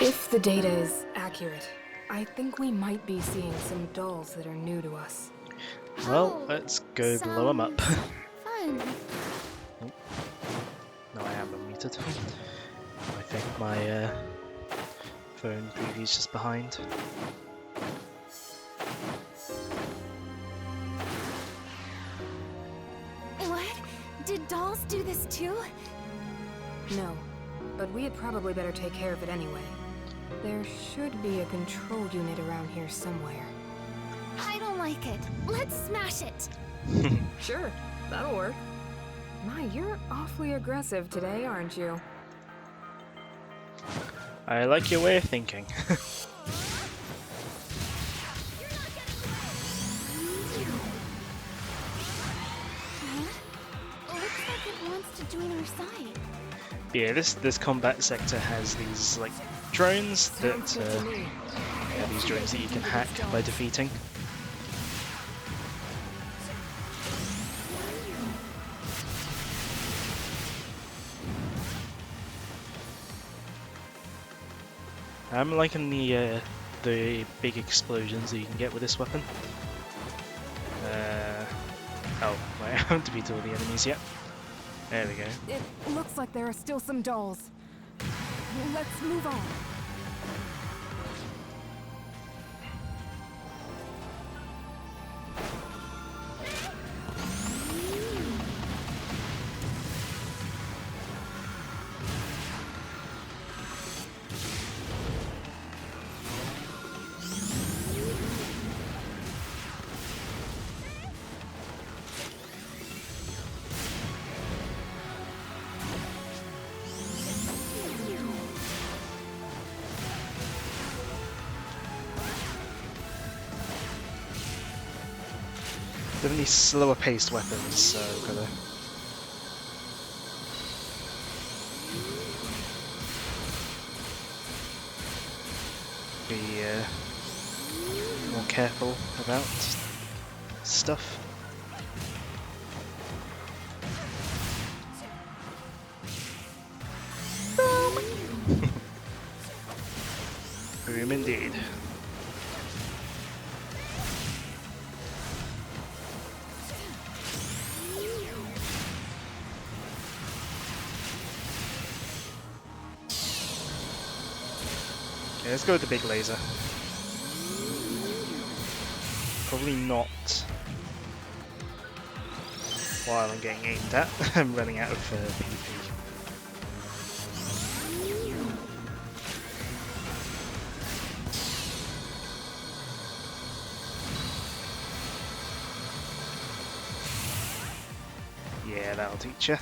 [SPEAKER 10] If the data is accurate, I think we might be seeing some Dolls that are new to us.
[SPEAKER 1] Well, let's go blow them up.
[SPEAKER 6] Fun.
[SPEAKER 1] No, I am unmuted. I think my phone preview's just behind.
[SPEAKER 6] What? Did dolls do this too?
[SPEAKER 10] No, but we had probably better take care of it anyway. There should be a control unit around here somewhere.
[SPEAKER 6] I don't like it. Let's smash it.
[SPEAKER 10] Sure, that'll work. My, you're awfully aggressive today, aren't you?
[SPEAKER 1] I like your way of thinking.
[SPEAKER 6] Looks like it wants to join our side.
[SPEAKER 1] Yeah, this combat sector has these like drones that yeah, these drones that you can hack by defeating. I'm liking the big explosions that you can get with this weapon. Oh, I haven't defeated all the enemies yet. There we go.
[SPEAKER 8] It looks like there are still some dolls. Let's move on.
[SPEAKER 1] Definitely slower paced weapons, so gotta be more careful about stuff. Boom indeed. Yeah, let's go with the big laser. Probably not while I'm getting aimed at. I'm running out of PP. Yeah, that'll teach you.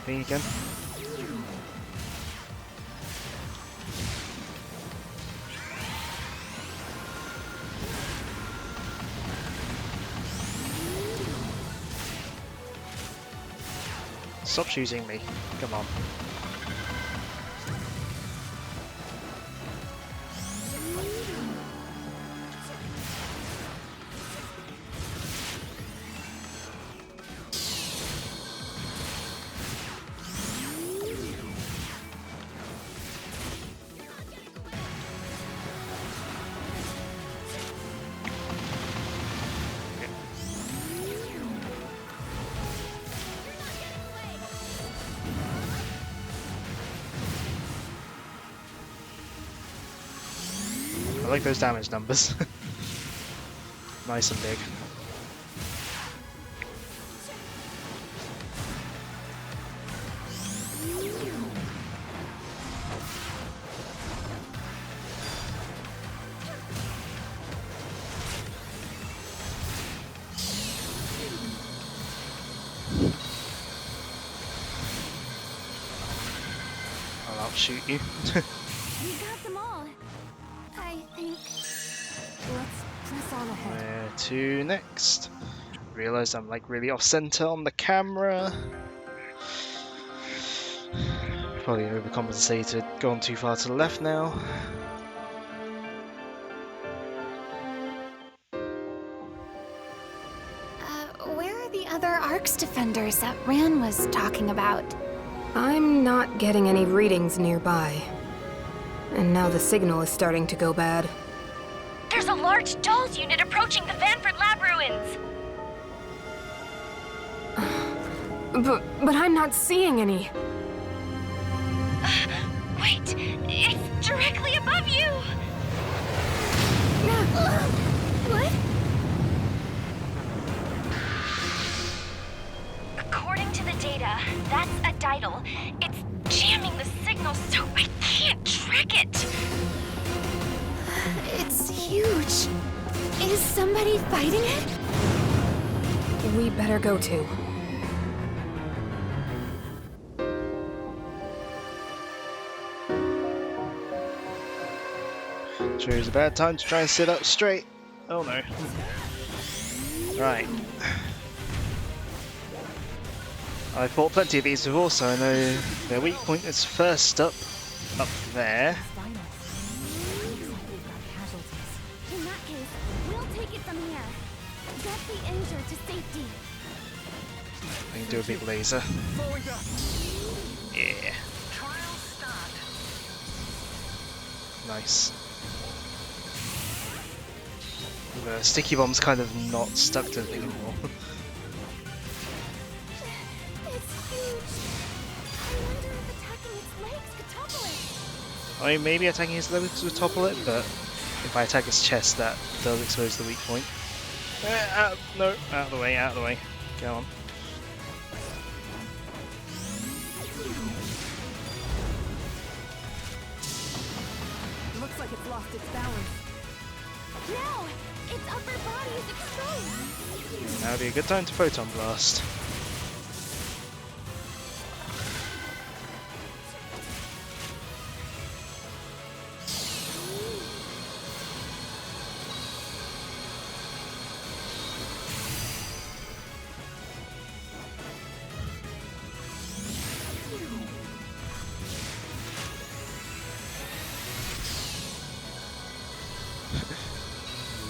[SPEAKER 1] Me again. Stop shooting me. Come on. I like those damage numbers. Nice and big. I'll outshoot you.
[SPEAKER 6] We got them all. I think.
[SPEAKER 8] Let's press on ahead.
[SPEAKER 1] Where to next? Realised I'm like really off center on the camera. Probably overcompensated, gone too far to the left now.
[SPEAKER 6] Where are the other Arcs defenders that Ran was talking about?
[SPEAKER 10] I'm not getting any readings nearby. And now the signal is starting to go bad.
[SPEAKER 3] There's a large dolls unit approaching the Vanford lab ruins.
[SPEAKER 10] But I'm not seeing any.
[SPEAKER 3] Wait, it's directly above you.
[SPEAKER 10] No!
[SPEAKER 6] somebody fighting it?
[SPEAKER 10] We better go too.
[SPEAKER 1] Sure is a bad time to try and sit up straight. Oh no. Right. I fought plenty of these before, so I know their weak point is first up there.
[SPEAKER 9] In that case, we'll take it from here. Get the injured to safety.
[SPEAKER 1] I can do a big laser. Yeah. Nice. The sticky bomb's kind of not stuck to the thing anymore.
[SPEAKER 9] It's huge. I wonder if attacking its legs could topple it.
[SPEAKER 1] I mean, maybe attacking his legs would topple it, but if I attack his chest, that does expose the weak point. No, out of the way, out of the way. Go on.
[SPEAKER 8] Looks like it's lost its balance.
[SPEAKER 9] No! Its upper body is exposed!
[SPEAKER 1] Now would be a good time to photon blast.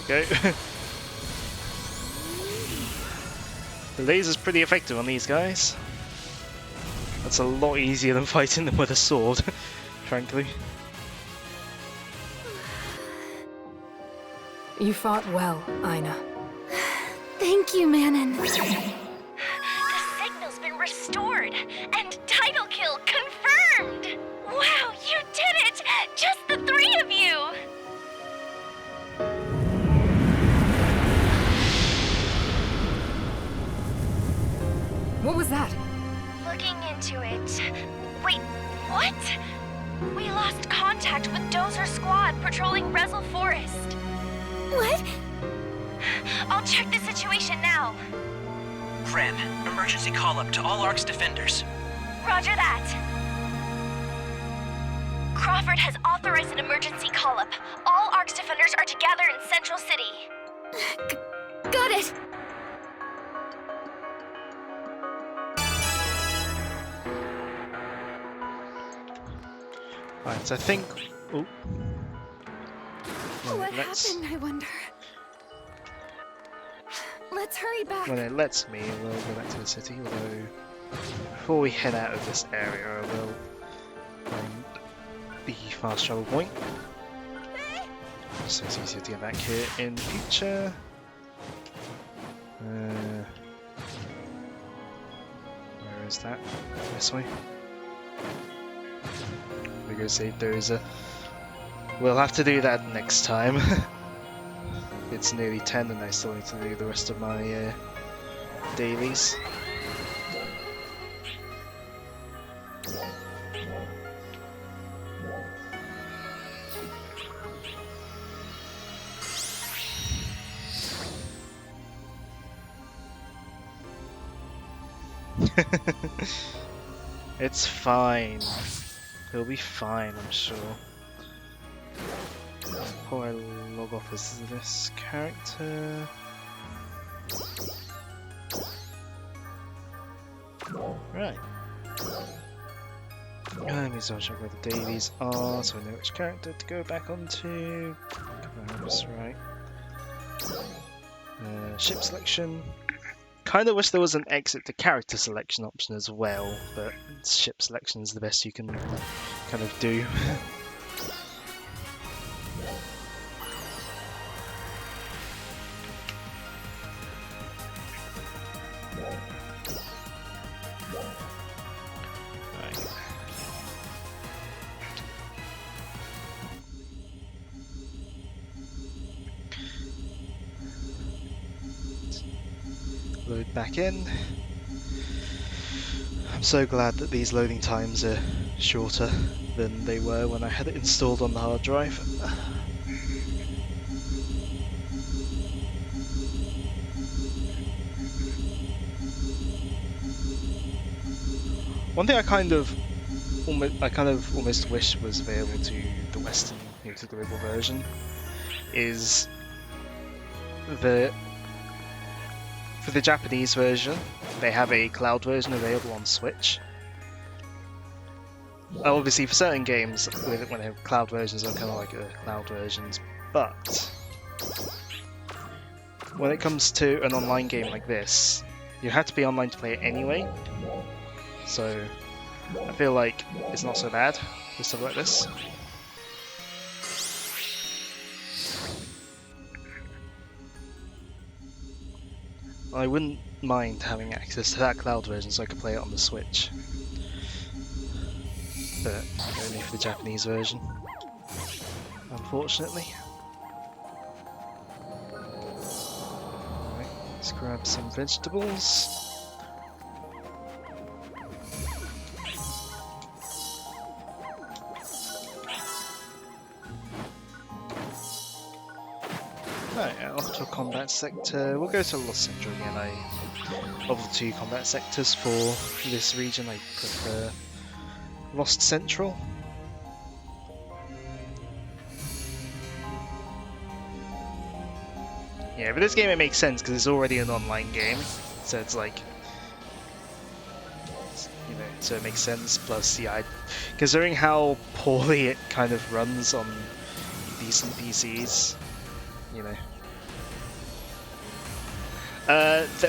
[SPEAKER 1] Go. The laser's pretty effective on these guys. That's a lot easier than fighting them with a sword, frankly.
[SPEAKER 10] You fought well, Aina.
[SPEAKER 6] Thank you, Manon.
[SPEAKER 3] The signal's been restored, and title kill confirmed! Wow, you did it! Just the three of you!
[SPEAKER 10] What was that?
[SPEAKER 3] Looking into it... Wait, what? We lost contact with Dozer Squad patrolling Rezel Forest.
[SPEAKER 6] What?
[SPEAKER 3] I'll check the situation now.
[SPEAKER 7] Ren, emergency call-up to all ARC's defenders.
[SPEAKER 3] Roger that. Crawford has authorized an emergency call-up. All ARC's defenders are together in Central City.
[SPEAKER 6] Got it!
[SPEAKER 1] Right, so I think... Ooh.
[SPEAKER 6] What happened, I wonder? Let's hurry back.
[SPEAKER 1] When it lets me, we'll go back to the city, although before we head out of this area, I will find the fast travel point. So it's easier to get back here in the future. Where is that? This way. We go save Dozer. We'll have to do that next time. It's nearly 10 and I still need to do the rest of my dailies. It's fine. He'll be fine, I'm sure. Before I log off as this character. Right. Let me start check where the dailies are so I know which character to go back onto. That's right. Ship selection. Kind of wish there was an exit to character selection option as well, but ship selection is the best you can kind of do. Load back in. I'm so glad that these loading times are shorter than they were when I had it installed on the hard drive. One thing I kind of almost wish was available to the Western, to the global version, is for the Japanese version, they have a cloud version available on Switch. Obviously, for certain games, when they have cloud versions, are kind of like cloud versions, but when it comes to an online game like this, you have to be online to play it anyway. So I feel like it's not so bad with stuff like this. I wouldn't mind having access to that cloud version so I could play it on the Switch. But only for the Japanese version, unfortunately. Alright, let's grab some vegetables. Alright, off to a combat sector. We'll go to Lost Central again. Of the two combat sectors for this region, I prefer Lost Central. Yeah, but this game it makes sense because it's already an online game, so it's like, so it makes sense. Plus, yeah, considering how poorly it kind of runs on decent PCs,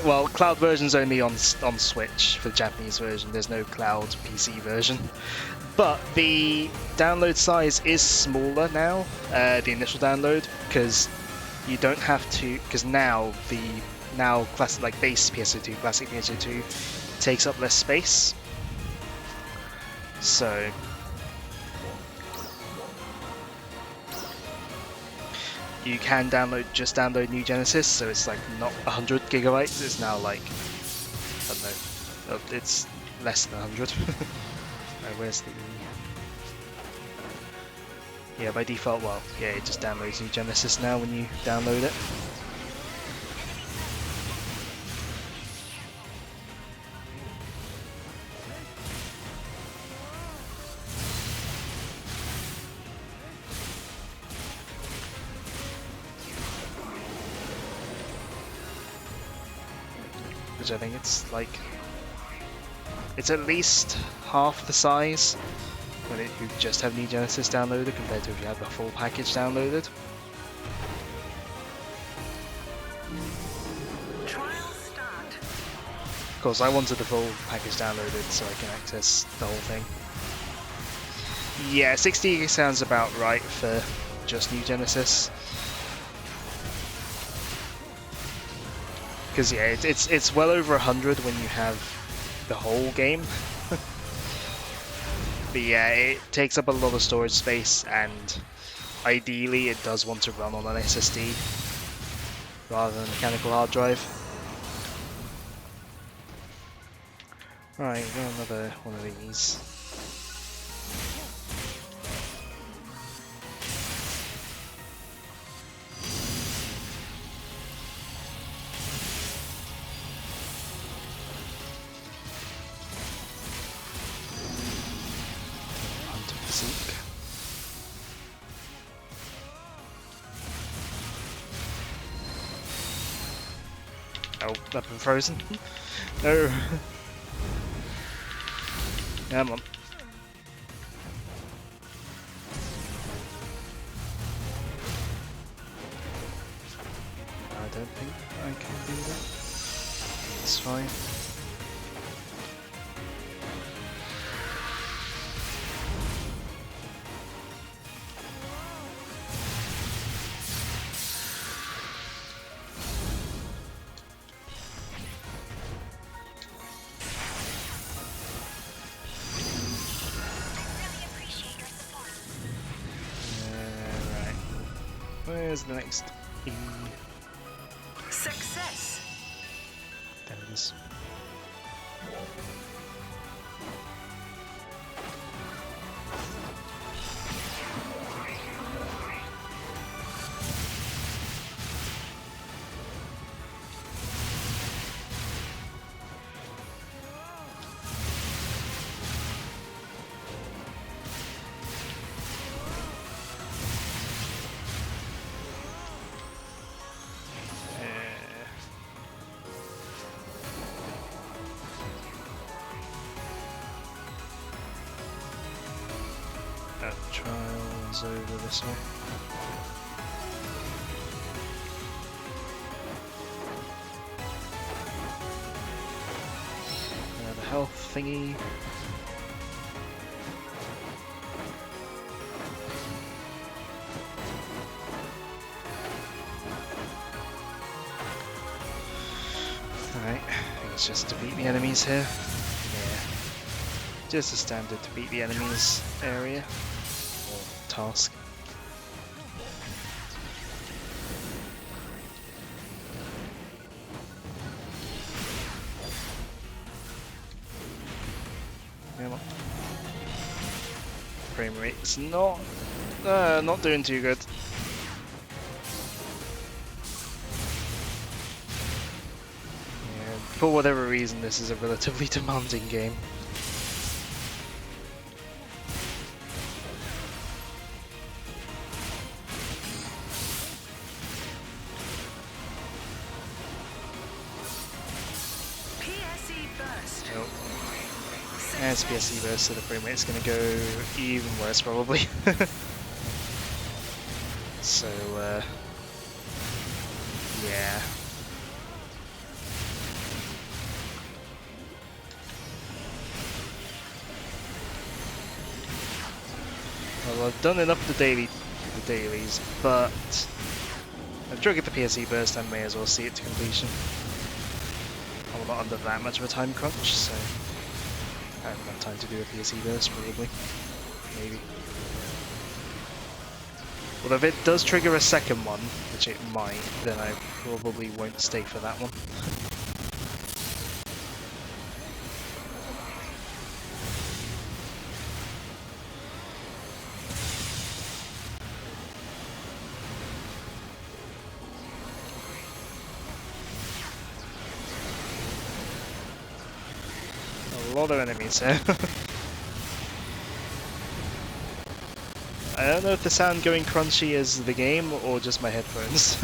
[SPEAKER 1] well, cloud version's only on Switch for the Japanese version. There's no cloud PC version, but the download size is smaller now. The initial download, because you don't have to, because now classic, like base PS2, classic PS2 takes up less space. So you can download New Genesis, so it's like not 100 gigabytes. It's now like, I don't know, it's less than 100. Right, where's the? Yeah, by default, well, yeah, it just downloads New Genesis now when you download it. Which I think it's at least half the size when you just have New Genesis downloaded compared to if you have the full package downloaded. Of course, I wanted the full package downloaded so I can access the whole thing. Yeah, 60 sounds about right for just New Genesis. Because yeah, it's well over 100 when you have the whole game. But yeah, it takes up a lot of storage space, and ideally it does want to run on an SSD rather than a mechanical hard drive. Right, got another one of these. Oh, I've been frozen. No. Come on. I don't think I can do that. It's fine. Where's the next E?
[SPEAKER 4] Success.
[SPEAKER 1] There it is. is over this way. The health thingy. Alright, I think it's just defeat the enemies here. Yeah. Just a standard defeat the enemies area. Or task. Come on. Frame rate's not doing too good. For whatever reason, this is a relatively demanding game.
[SPEAKER 4] PSE burst.
[SPEAKER 1] Nope. And it's PSE burst, so the frame rate's going to go even worse, probably. So, yeah. Well, I've done enough of the dailies, but I've triggered the PSE burst, I may as well see it to completion. I'm not under that much of a time crunch, so I haven't got time to do a PSE burst, probably. Maybe. Well, if it does trigger a second one, which it might, then I probably won't stay for that one. A lot of enemies here. I don't know if the sound going crunchy is the game or just my headphones.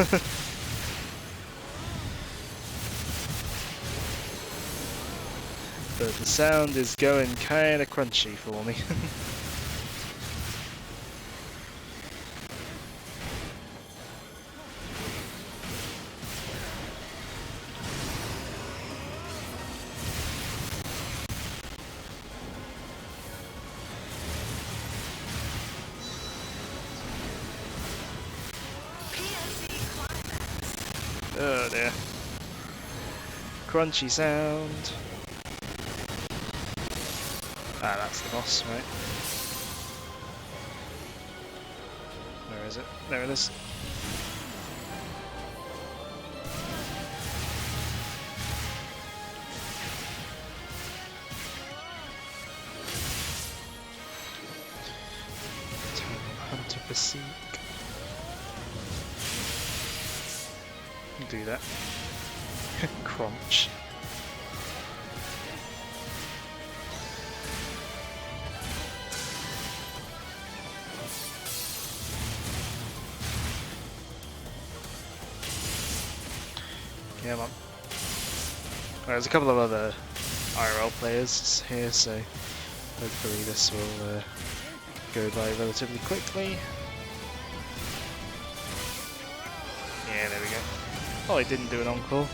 [SPEAKER 1] But the sound is going kinda crunchy for me. Oh dear. Crunchy sound. Ah, that's the boss, right? Where is it? There it is. Hunter Physique. Do that. Crunch. Yeah, man. There's a couple of other IRL players here, so hopefully this will go by relatively quickly. Yeah, there we go. Oh, it didn't do an encore.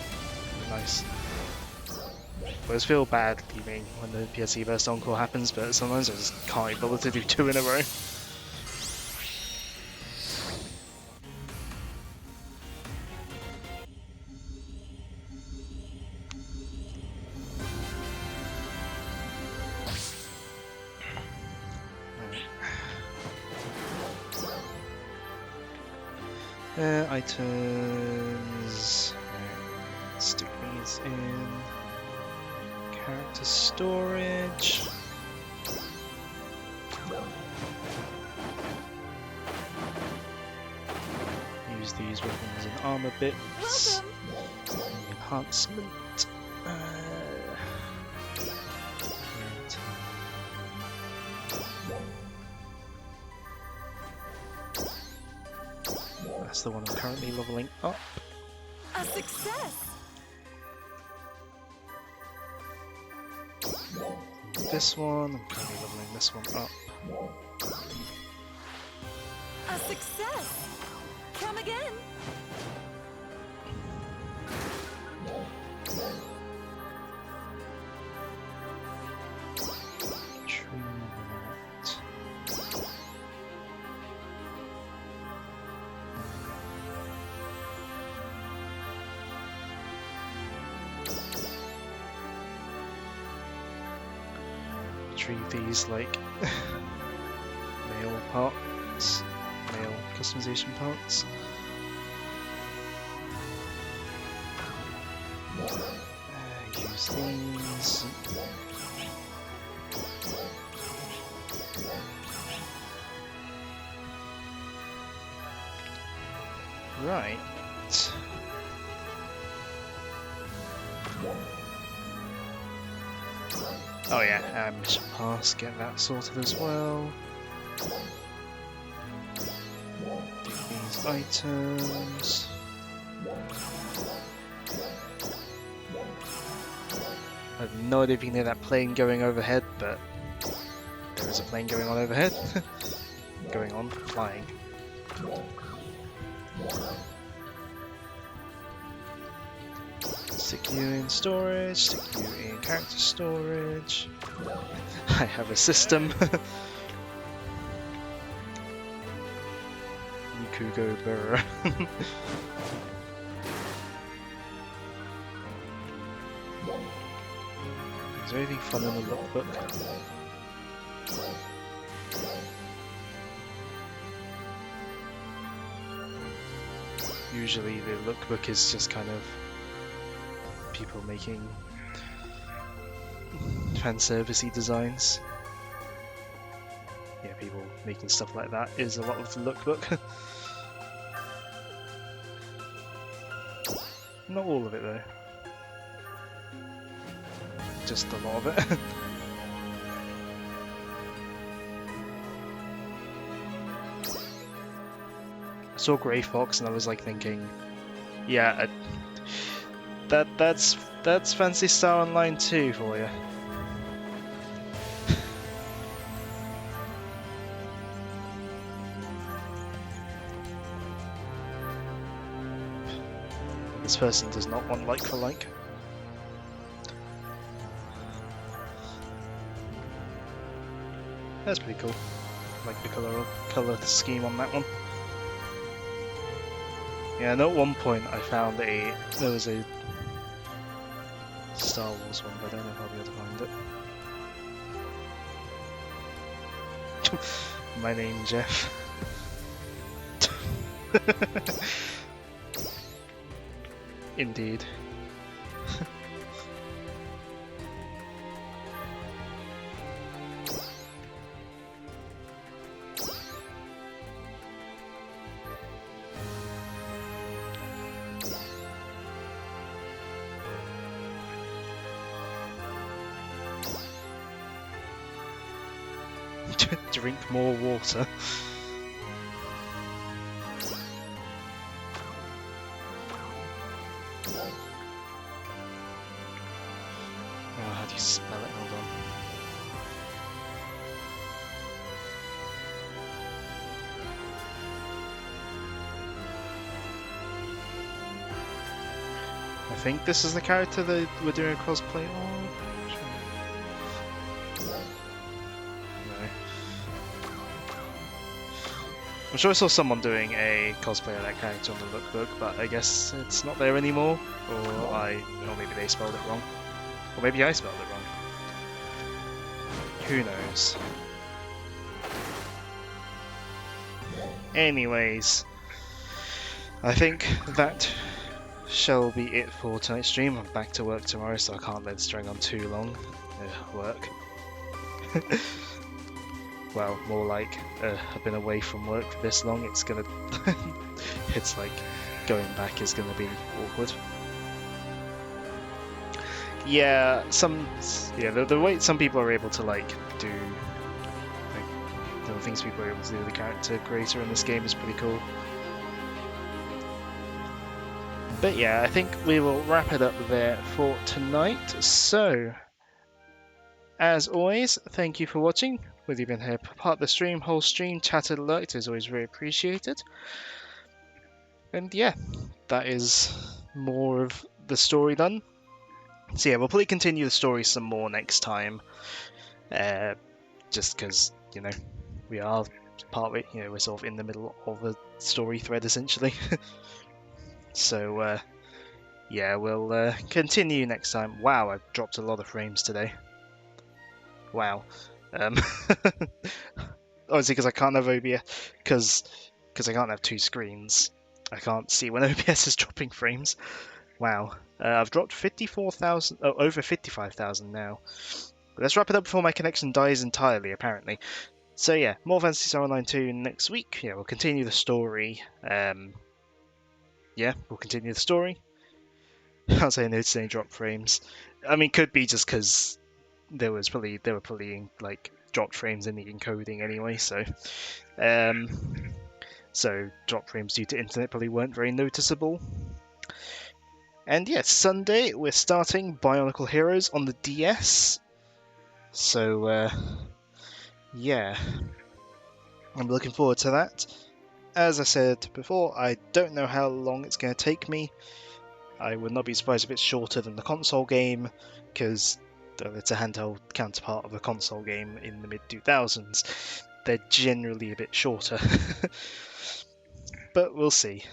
[SPEAKER 1] Nice. I always feel bad leaving when the PSE burst encore happens, but sometimes I just can't bother to do two in a row. Items. Right. Stick these in. Character storage. Use these weapons and armor bits. Enhancement. That's the one I'm currently leveling up.
[SPEAKER 8] A success!
[SPEAKER 1] This one, I'm currently leveling this one up.
[SPEAKER 8] A success! Come again!
[SPEAKER 1] Retrieve these like male parts, male customization parts. Use these. Right. Oh yeah, mission pass, get that sorted as well. Take these items. I have no idea if you can hear that plane going overhead, but there is a plane going on overhead. Going on, flying. Stick you in storage, stick you in character storage. I have a system. Nikugo Burr. Is there anything fun in the lookbook? Usually the lookbook is just kind of people making fan servicey designs. Yeah, people making stuff like that is a lot of the lookbook. Not all of it though. Just a lot of it. I saw Grey Fox and I was like thinking, yeah, that's Phantasy Star Online 2 for you. This person does not want like for like. That's pretty cool. I like the color scheme on that one. Yeah, and at one point I found there was a Star Wars one, but I don't know if I'll be able to find it. My name, Jeff. Indeed. Drink more water. Oh, how do you spell it? Hold on. I think this is the character that we're doing a cosplay on. I'm sure I saw someone doing a cosplay of that character on the lookbook, but I guess it's not there anymore, or maybe they spelled it wrong, or maybe I spelled it wrong. Who knows? Anyways, I think that shall be it for tonight's stream. I'm back to work tomorrow, so I can't let this drag on too long. Work. Well, more like I've been away from work for this long. It's gonna, it's like going back is gonna be awkward. Yeah, the way some people are able to like do, like, the things people are able to do with the character creator in this game is pretty cool. But yeah, I think we will wrap it up there for tonight. So, as always, thank you for watching. whether you've been here part of the stream, whole stream, chat alert is always very appreciated. And yeah, that is more of the story done. So yeah, we'll probably continue the story some more next time. Just because, you know, we are partway, you know, we're sort of in the middle of a story thread essentially. So yeah, we'll continue next time. Wow, I've dropped a lot of frames today. Wow. Obviously, because I can't have OBS, because I can't have two screens. I can't see when OBS is dropping frames. Wow. I've dropped 54,000, over 55,000 now. But let's wrap it up before my connection dies entirely, apparently. So yeah, more Phantasy Star Online 2 next week. Yeah, we'll continue the story. Yeah, we'll continue the story. I'll say no to any drop frames. I mean, could be just because they were probably like dropped frames in the encoding anyway. So drop frames due to internet probably weren't very noticeable. And yes, Sunday we're starting Bionicle Heroes on the DS. So yeah, I'm looking forward to that. As I said before, I don't know how long it's going to take me. I would not be surprised if it's shorter than the console game, because it's a handheld counterpart of a console game in the mid-2000s. They're generally a bit shorter. But we'll see.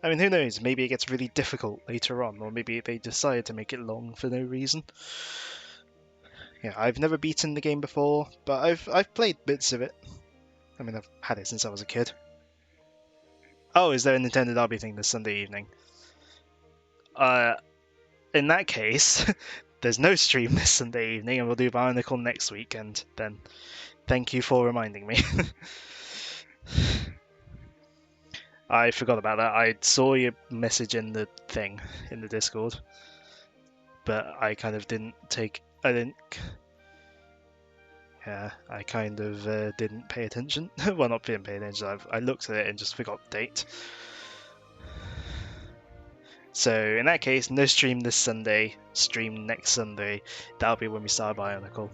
[SPEAKER 1] I mean, who knows? Maybe it gets really difficult later on, or maybe they decide to make it long for no reason. Yeah, I've never beaten the game before, but I've played bits of it. I mean, I've had it since I was a kid. Oh, is there a Nintendo Derby thing this Sunday evening? In that case, there's no stream this Sunday evening, and we'll do Bionicle next week, and then thank you for reminding me. I forgot about that. I saw your message in the thing, in the Discord, but I kind of didn't take... Yeah, I kind of didn't pay attention. Well, not didn't pay attention, I looked at it and just forgot the date. So in that case, no stream this Sunday, stream next Sunday. That'll be when we start Bionicle.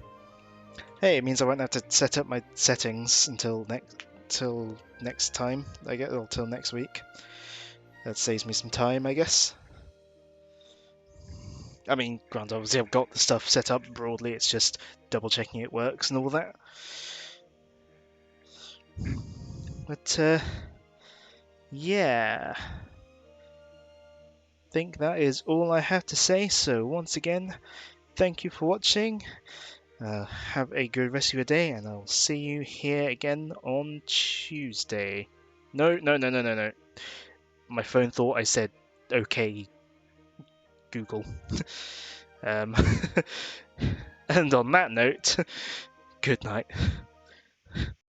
[SPEAKER 1] Hey, it means I won't have to set up my settings until next time, I guess, or till next week. That saves me some time, I guess. I mean, granted, obviously I've got the stuff set up broadly, it's just double checking it works and all that. But, yeah. I think that is all I have to say, so once again, thank you for watching. Have a good rest of your day, and I'll see you here again on Tuesday. No. My phone thought I said, okay, Google. And on that note, good night.